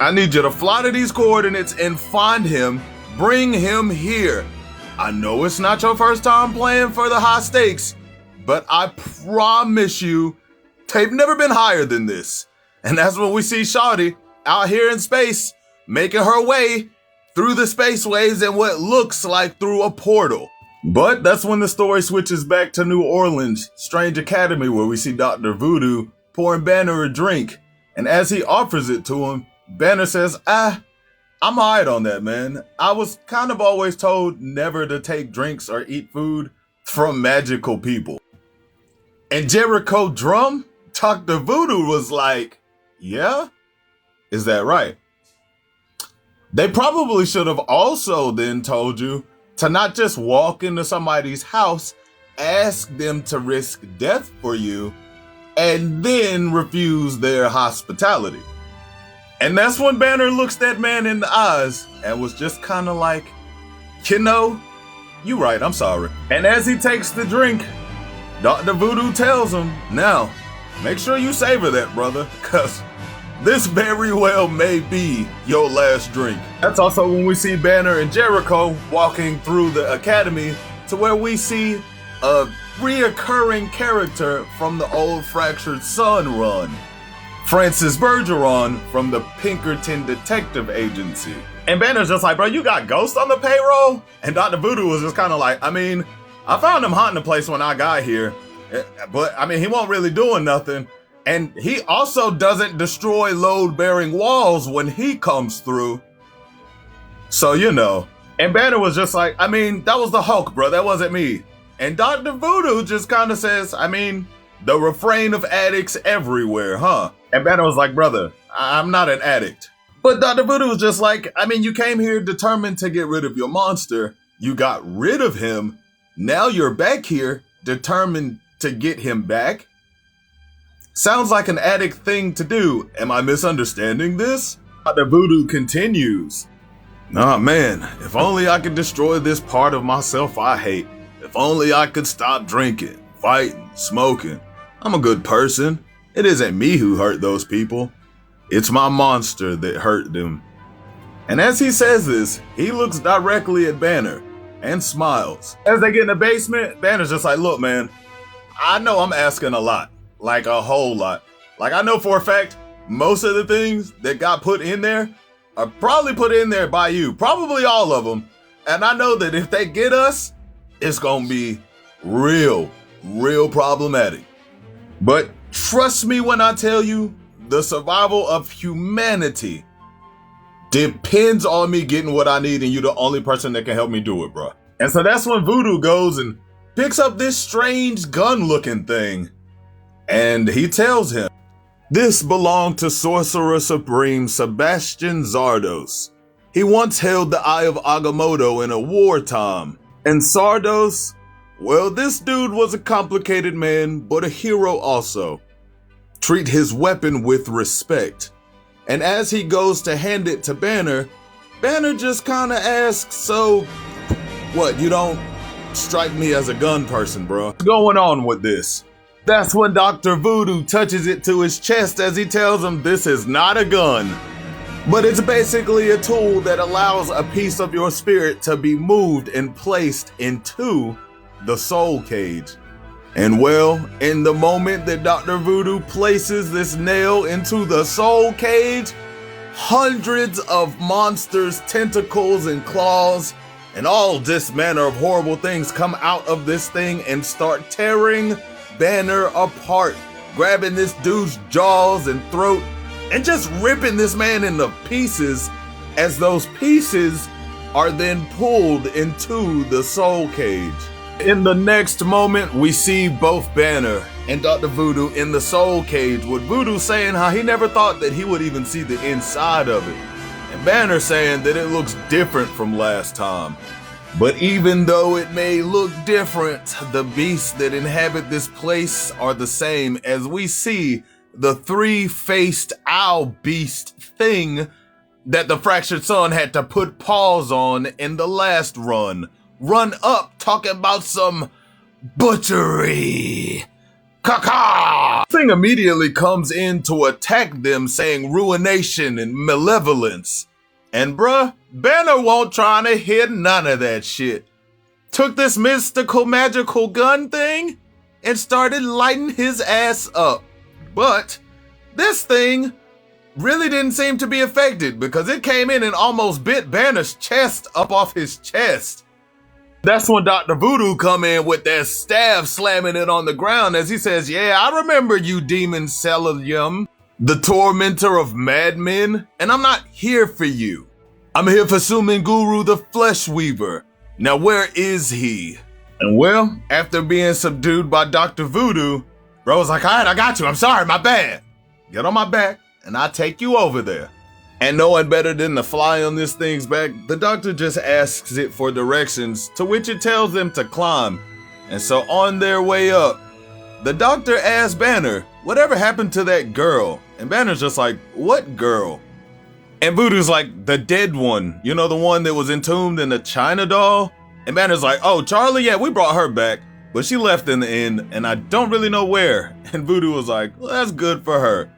I need you to fly to these coordinates and find him, bring him here. I know it's not your first time playing for the high stakes, but I promise you, they've never been higher than this. And that's when we see Shawty out here in space, making her way through the space waves and what looks like through a portal. But that's when the story switches back to New Orleans, Strange Academy, where we see Dr. Voodoo pouring Banner a drink. And as he offers it to him, Banner says, I'm alright on that, man. I was kind of always told never to take drinks or eat food from magical people. And Jericho Drum, Dr. Voodoo was like, yeah? Is that right? They probably should have also then told you to not just walk into somebody's house, ask them to risk death for you, and then refuse their hospitality. And that's when Banner looks that man in the eyes and was just kind of like, you right, I'm sorry. And as he takes the drink, Dr. Voodoo tells him, now, make sure you savor that, brother, because this very well may be your last drink. That's also when we see Banner and Jericho walking through the academy to where we see a reoccurring character from the old Fractured Sun run, Francis Bergeron from the Pinkerton Detective Agency. And Banner's just like, bro, you got Ghost on the payroll? And Dr. Voodoo was just kind of like, I found him haunting the place when I got here, but he won't really doing nothing. And he also doesn't destroy load-bearing walls when he comes through. So, And Banner was just like, that was the Hulk, bro. That wasn't me. And Dr. Voodoo just kind of says, the refrain of addicts everywhere, huh? And Banner was like, brother, I'm not an addict. But Dr. Voodoo was just like, you came here determined to get rid of your monster. You got rid of him. Now you're back here determined to get him back. Sounds like an addict thing to do. Am I misunderstanding this? Dr. Voodoo continues. Nah, man, if only I could destroy this part of myself I hate. If only I could stop drinking, fighting, smoking. I'm a good person. It isn't me who hurt those people. It's my monster that hurt them. And as he says this, he looks directly at Banner and smiles. As they get in the basement, Banner's just like, look, man, I know I'm asking a lot. Like a whole lot. Like I know for a fact, most of the things that got put in there are probably put in there by you. Probably all of them. And I know that if they get us, it's gonna be real problematic. But trust me when I tell you, the survival of humanity depends on me getting what I need, and you're the only person that can help me do it, bro. And so that's when Voodoo goes and picks up this strange gun-looking thing. And he tells him, this belonged to Sorcerer Supreme Sebastian Zardos. He once held the Eye of Agamotto in a wartime. And Zardos, well, this dude was a complicated man, but a hero also. treat his weapon with respect. And as he goes to hand it to Banner, Banner just kind of asks, so, what, you don't strike me as a gun person, bro? What's going on with this? That's when Dr. Voodoo touches it to his chest as he tells him this is not a gun, but it's basically a tool that allows a piece of your spirit to be moved and placed into the soul cage. And well, in the moment that Dr. Voodoo places this nail into the soul cage, hundreds of monsters, tentacles, and claws, and all this manner of horrible things come out of this thing and start tearing Banner apart, grabbing this dude's jaws and throat, and just ripping this man into pieces as those pieces are then pulled into the soul cage. In the next moment, we see both Banner and Dr. Voodoo in the soul cage, with Voodoo saying how he never thought that he would even see the inside of it, and Banner saying that it looks different from last time. But even though it may look different, the beasts that inhabit this place are the same, as we see the three-faced owl beast thing that the Fractured Sun had to put pause on in the last run up talking about some butchery. Caca! Thing immediately comes in to attack them, saying ruination and malevolence. And bruh, Banner won't try to hit none of that shit. Took this mystical magical gun thing and started lighting his ass up. But this thing really didn't seem to be affected, because it came in and almost bit Banner's chest up off his chest. That's when Dr. Voodoo come in with that staff, slamming it on the ground as he says, yeah, I remember you, Demon Cellium, the tormentor of madmen, and I'm not here for you. I'm here for Suman Guru, the Flesh Weaver. Now where is he? And well, after being subdued by Dr. Voodoo, bro was like, all right, I got you. I'm sorry, my bad. Get on my back and I'll take you over there. And knowing better than to fly on this thing's back, the doctor just asks it for directions, to which it tells them to climb. And so on their way up, the doctor asks Banner, whatever happened to that girl? And Banner's just like, what girl? And Voodoo's like, the dead one. You know, the one that was entombed in the China doll? And Banner's like, oh, Charlie, yeah, we brought her back, but she left in the end, and I don't really know where. And Voodoo was like, well, that's good for her.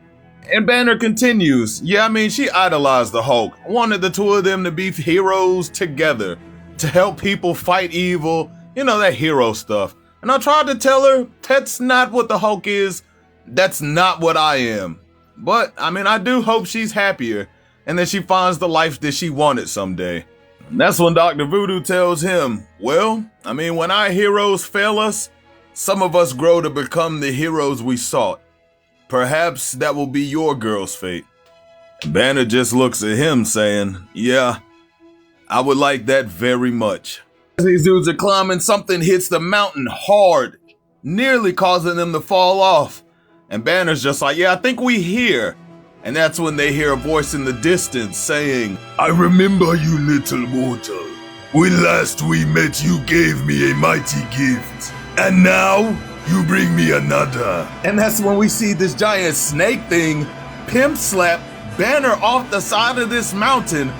And Banner continues, yeah, I mean, she idolized the Hulk, wanted the two of them to be heroes together, to help people fight evil, you know, that hero stuff. And I tried to tell her, that's not what the Hulk is, that's not what I am. But, I mean, I do hope she's happier, and that she finds the life that she wanted someday. And that's when Dr. Voodoo tells him, well, I mean, when our heroes fail us, some of us grow to become the heroes we sought. Perhaps that will be your girl's fate. And Banner just looks at him saying, yeah, I would like that very much. As these dudes are climbing, something hits the mountain hard, nearly causing them to fall off. And Banner's just like, yeah, I think we hear. And that's when they hear a voice in the distance saying, I remember you, little mortal. When last we met, you gave me a mighty gift. And now, you bring me another. And that's when we see this giant snake thing pimp slap Banner off the side of this mountain.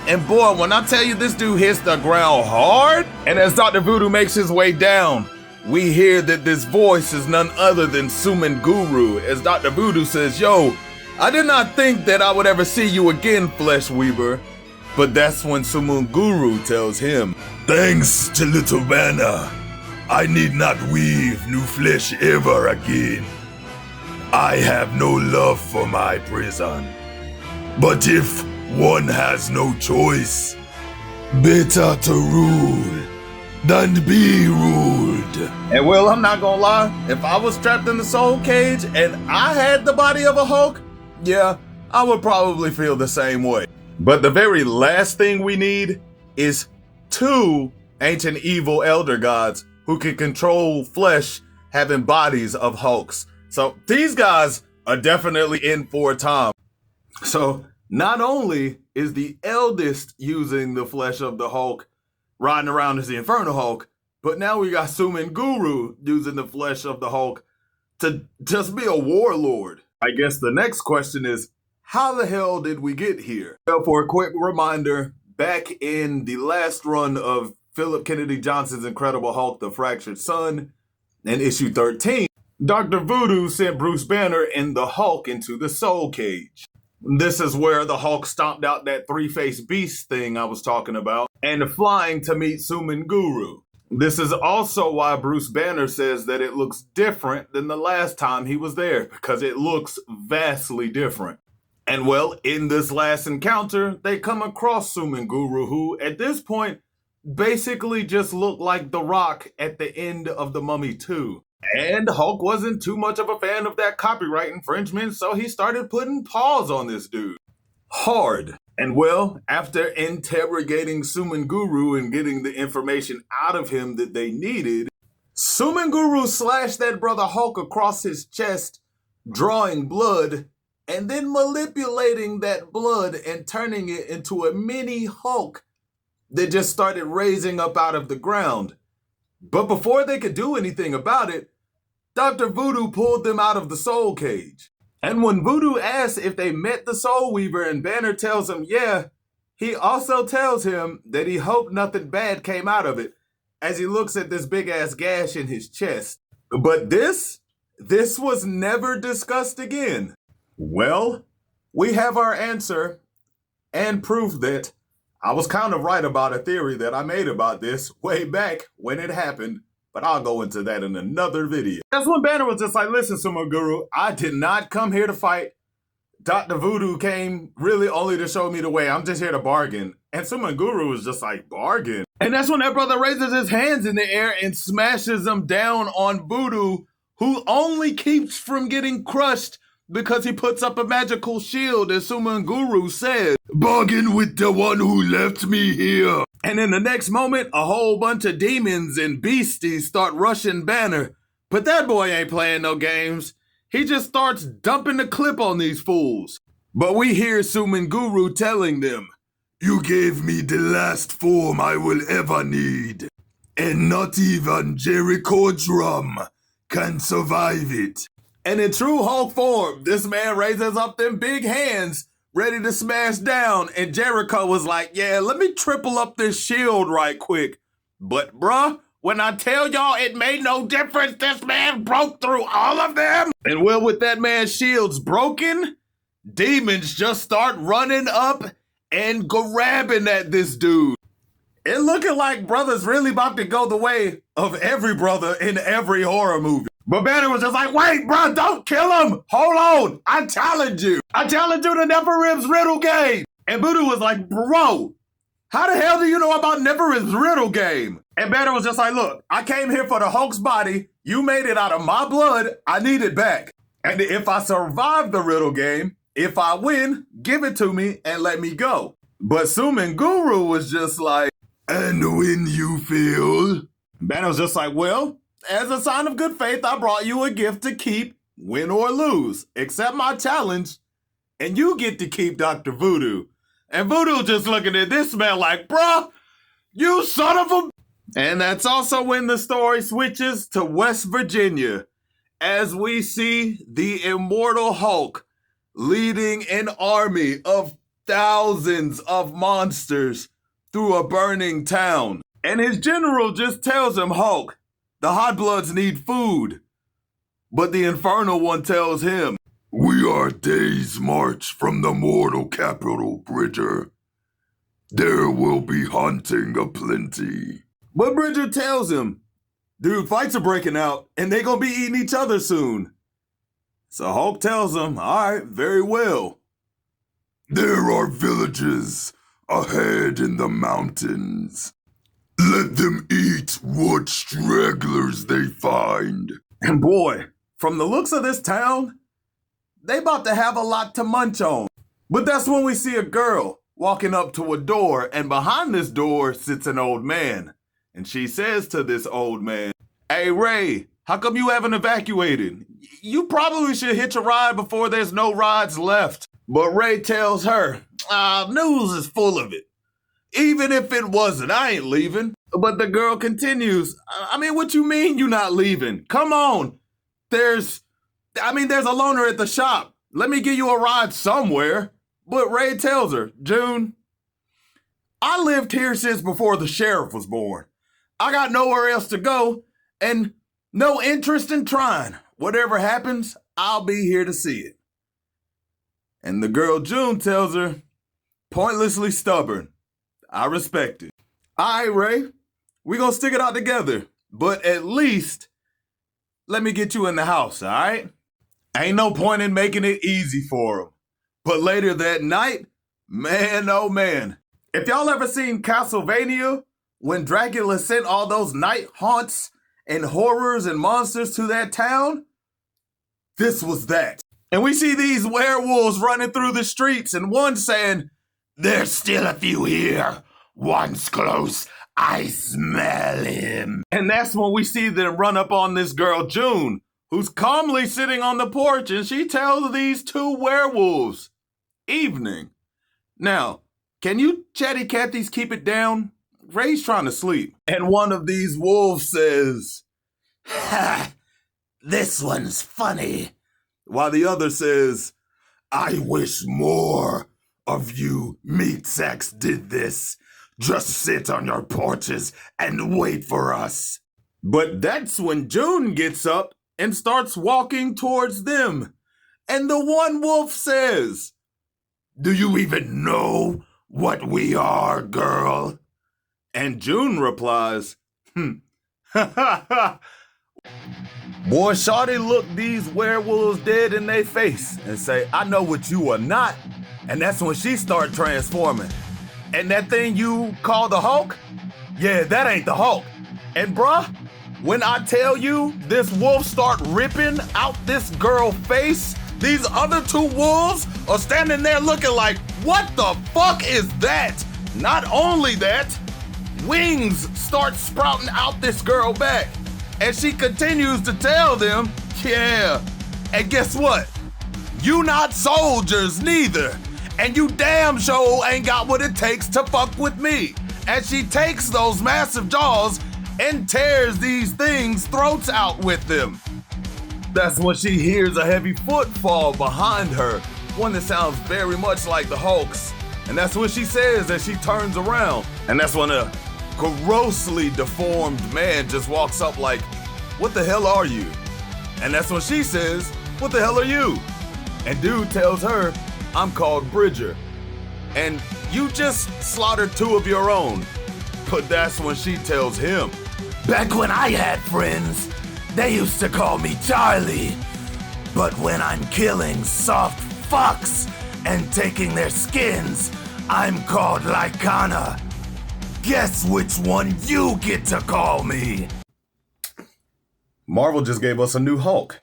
And boy, when I tell you this dude hits the ground hard, and as Dr. Voodoo makes his way down, we hear that this voice is none other than Suman Guru, as Dr. Voodoo says, yo, I did not think that I would ever see you again, Flesh Weaver. But that's when Suman Guru tells him, thanks to little Banner, I need not weave new flesh ever again. I have no love for my prison. But if one has no choice, better to rule than be ruled. And well, I'm not gonna lie, if I was trapped in the soul cage and I had the body of a Hulk, yeah, I would probably feel the same way. But the very last thing we need is 2 ancient evil elder gods who can control flesh having bodies of Hulks. So these guys are definitely in for a time. So not only is the eldest using the flesh of the Hulk, riding around as the Infernal Hulk, but now we got Suman Guru using the flesh of the Hulk to just be a warlord. I guess the next question is, how the hell did we get here? Well, for a quick reminder, back in the last run of Philip Kennedy Johnson's Incredible Hulk, The Fractured Sun, in issue 13, Dr. Voodoo sent Bruce Banner and the Hulk into the Soul Cage. This is where the Hulk stomped out that three-faced beast thing I was talking about, and flying to meet Suman Guru. This is also why Bruce Banner says that it looks different than the last time he was there, because it looks vastly different. And well, in this last encounter, they come across Suman Guru, who at this point basically just looked like The Rock at the end of The Mummy 2. And Hulk wasn't too much of a fan of that copyright infringement, so he started putting paws on this dude. Hard. And well, after interrogating Suman Guru and getting the information out of him that they needed, Suman Guru slashed that brother Hulk across his chest, drawing blood, and then manipulating that blood and turning it into a mini Hulk that just started raising up out of the ground. But before they could do anything about it, Dr. Voodoo pulled them out of the Soul Cage. And when Voodoo asks if they met the Soul Weaver and Banner tells him yeah, he also tells him that he hoped nothing bad came out of it as he looks at this big-ass gash in his chest. But this was never discussed again. Well, we have our answer and proof that I was kind of right about a theory that I made about this way back when it happened, but I'll go into that in another video. That's when Banner was just like, listen, Suman Guru, I did not come here to fight. Dr. Voodoo came really only to show me the way. I'm just here to bargain. And Suman Guru was just like, bargain? And that's when that brother raises his hands in the air and smashes them down on Voodoo, who only keeps from getting crushed because he puts up a magical shield, as Suman Guru says. Bargain with the one who left me here. And in the next moment, a whole bunch of demons and beasties start rushing Banner. But that boy ain't playing no games. He just starts dumping the clip on these fools. But we hear Suman Guru telling them, you gave me the last form I will ever need. And not even Jericho Drum can survive it. And in true Hulk form, this man raises up them big hands, ready to smash down, and Jericho was like, yeah, let me triple up this shield right quick. But bruh, when I tell y'all it made no difference, this man broke through all of them. And well, with that man's shields broken, demons just start running up and grabbing at this dude. It looking like brother's really about to go the way of every brother in every horror movie. But Banner was just like, wait, bro, don't kill him. Hold on. I challenge you. I challenge you to Neferib's riddle game. And Voodoo was like, bro, how the hell do you know about Neferib's riddle game? And Banner was just like, look, I came here for the Hulk's body. You made it out of my blood. I need it back. And if I survive the riddle game, if I win, give it to me and let me go. But Suman Guru was just like, and when you fail? Banner was just like, well, as a sign of good faith, I brought you a gift to keep, win or lose. Accept my challenge, and you get to keep Dr. Voodoo. And Voodoo just looking at this man like, bruh, you son of a... And that's also when the story switches to West Virginia, as we see the immortal Hulk leading an army of thousands of monsters through a burning town. And his general just tells him, Hulk, the Hot Bloods need food. But the Infernal one tells him, we are days' march from the mortal capital, Bridger. There will be hunting aplenty. But Bridger tells him, dude, fights are breaking out, and they gonna be eating each other soon. So Hulk tells him, all right, very well. There are villages ahead in the mountains. Let them eat what stragglers they find. And boy, from the looks of this town, they about to have a lot to munch on. But that's when we see a girl walking up to a door, and behind this door sits an old man. And she says to this old man, hey Ray, how come you haven't evacuated? You probably should hitch a ride before there's no rides left. But Ray tells her, news is full of it. Even if it wasn't, I ain't leaving. But the girl continues, I mean, what you mean you not leaving? Come on. There's I mean, there's a loner at the shop. Let me give you a ride somewhere. But Ray tells her, June, I lived here since before the sheriff was born. I got nowhere else to go and no interest in trying. Whatever happens, I'll be here to see it. And the girl June tells her, pointlessly stubborn. I respect it. All right, Ray, we gonna stick it out together. But at least, let me get you in the house, all right? Ain't no point in making it easy for him. But later that night, man, oh man. If y'all ever seen Castlevania, when Dracula sent all those night haunts and horrors and monsters to that town, this was that. And we see these werewolves running through the streets and one saying, there's still a few here. One's close. I smell him. And that's when we see them run up on this girl, June, who's calmly sitting on the porch, and she tells these two werewolves, evening. Now, can you chatty Cathy's keep it down? Ray's trying to sleep. And one of these wolves says, ha, this one's funny. While the other says, I wish more of you meat sacks did this. Just sit on your porches and wait for us. But that's when June gets up and starts walking towards them. And the one wolf says, do you even know what we are, girl? And June replies, ha ha ha. Boy, shawty looked these werewolves dead in their face and say, I know what you are not. And that's when she started transforming. And that thing you call the Hulk? Yeah, that ain't the Hulk. And bruh, when I tell you this wolf start ripping out this girl face, these other two wolves are standing there looking like, what the fuck is that? Not only that, wings start sprouting out this girl back. And she continues to tell them, yeah, and guess what? You not soldiers neither. And you damn sure ain't got what it takes to fuck with me. And she takes those massive jaws and tears these things' throats out with them. That's when she hears a heavy footfall behind her, one that sounds very much like the Hulk's. And that's what she says as she turns around. And that's when a grossly deformed man just walks up like, what the hell are you? And that's when she says, what the hell are you? And dude tells her, I'm called Bridger. And you just slaughtered two of your own. But that's when she tells him, back when I had friends, they used to call me Charlie. But when I'm killing soft fucks and taking their skins, I'm called Lycana. Guess which one you get to call me? Marvel just gave us a new Hulk.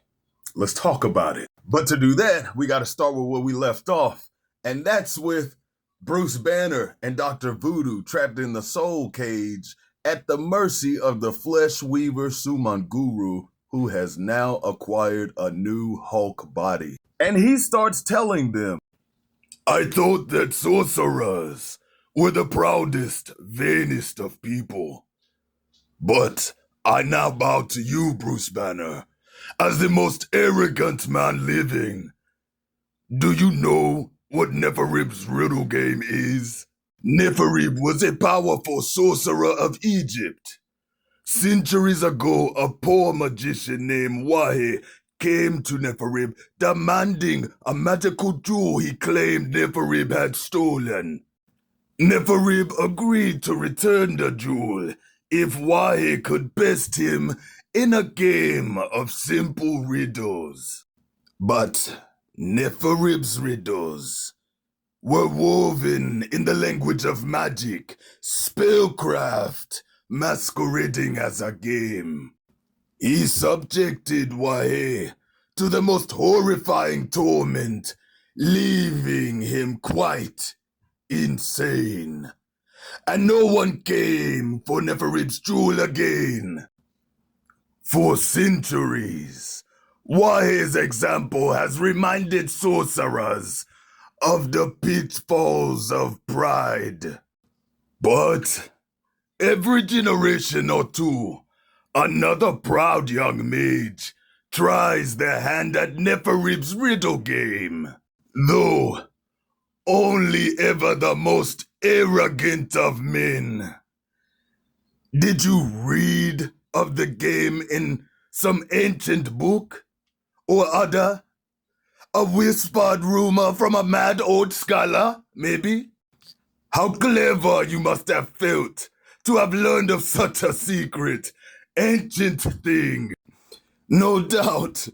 Let's talk about it. But to do that, we got to start with where we left off. And that's with Bruce Banner and Dr. Voodoo trapped in the soul cage at the mercy of the flesh weaver Sumanguru, who has now acquired a new Hulk body. And he starts telling them, I thought that sorcerers were the proudest, vainest of people. But I now bow to you, Bruce Banner, as the most arrogant man living. Do you know what Neferib's riddle game is? Neferib was a powerful sorcerer of Egypt. Centuries ago, a poor magician named Wahe came to Neferib demanding a magical jewel he claimed Neferib had stolen. Neferib agreed to return the jewel if Wahe could best him in a game of simple riddles. But Neferib's riddles were woven in the language of magic, spellcraft, masquerading as a game. He subjected Wahe to the most horrifying torment, leaving him quite insane. And no one came for Neferib's jewel again. For centuries, Wahe's example has reminded sorcerers of the pitfalls of pride. But every generation or two, another proud young mage tries their hand at Neferib's riddle game. Though only ever the most arrogant of men. Did you read of the game in some ancient book or other? A whispered rumor from a mad old scholar, maybe? How clever you must have felt to have learned of such a secret, ancient thing. No doubt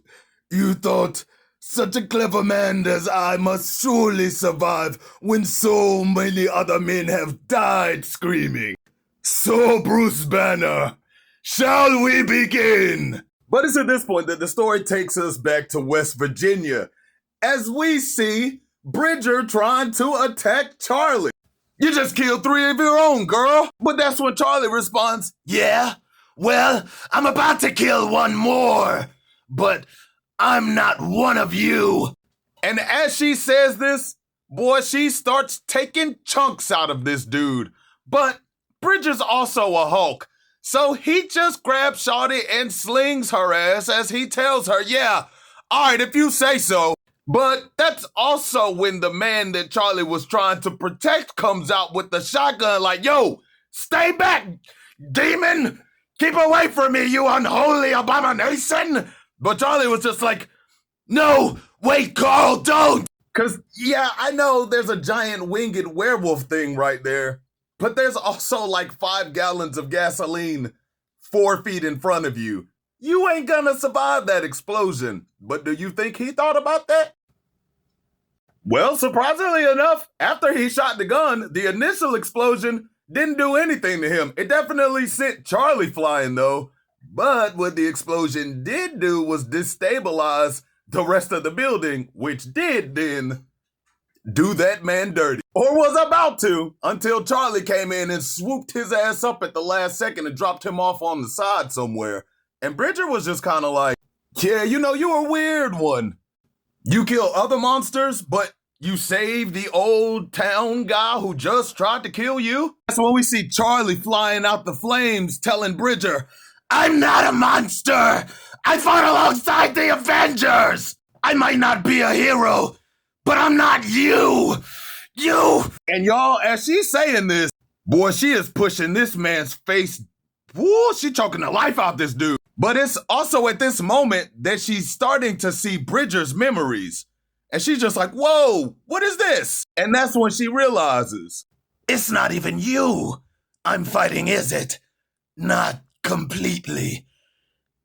you thought such a clever man as I must surely survive when so many other men have died screaming. So, Bruce Banner, shall we begin? But it's at this point that the story takes us back to West Virginia, as we see Bridger trying to attack Charlie. You just killed 3 of your own, girl. But that's when Charlie responds, Yeah? Well, I'm about to kill one more, but I'm not one of you. and as she says this, boy, she starts taking chunks out of this dude. But Bridger's also a Hulk, so he just grabs Shawty and slings her ass as he tells her, yeah, all right, if you say so. But that's also when the man that Charlie was trying to protect comes out with the shotgun like, yo, stay back, demon! Keep away from me, you unholy abomination! But Charlie was just like, no, wait, Carl, don't! Cause yeah, I know there's a giant winged werewolf thing right there, but there's also like 5 gallons of gasoline 4 feet in front of you. You ain't gonna survive that explosion. But do you think he thought about that? Well, surprisingly enough, after he shot the gun, the initial explosion didn't do anything to him. It definitely sent Charlie flying though. But what the explosion did do was destabilize the rest of the building, which did then do that man dirty. Or was about to, until Charlie came in and swooped his ass up at the last second and dropped him off on the side somewhere. And Bridger was just kind of like, yeah, you know, you're a weird one. You kill other monsters, but you save the old town guy who just tried to kill you? That's when we see Charlie flying out the flames telling Bridger, I'm not a monster! I fought alongside the Avengers! I might not be a hero, but I'm not you! You! And y'all, as she's saying this, boy, she is pushing this man's face. Woo, she choking the life out this dude. But it's also at this moment that she's starting to see Bridger's memories. And she's just like, whoa, what is this? And that's when she realizes, it's not even you I'm fighting, is it? Not completely.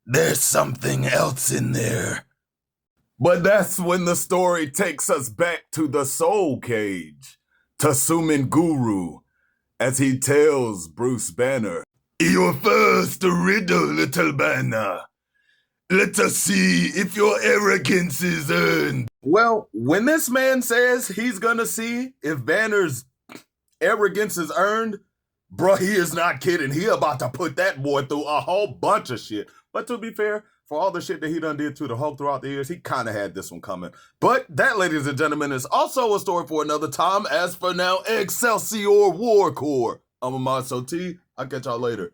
There's something else in there. But that's when the story takes us back to the Soul Cage, to Suman Guru, as he tells Bruce Banner, your first riddle, little Banner. Let us see if your arrogance is earned. Well, when this man says he's gonna see if Banner's arrogance is earned, bruh, he is not kidding. He about to put that boy through a whole bunch of shit. But to be fair, for all the shit that he done did to the Hulk throughout the years, he kind of had this one coming. But that, ladies and gentlemen, is also a story for another time. As for now, Excelsior War Corps. I'm Amaso T. I'll catch y'all later.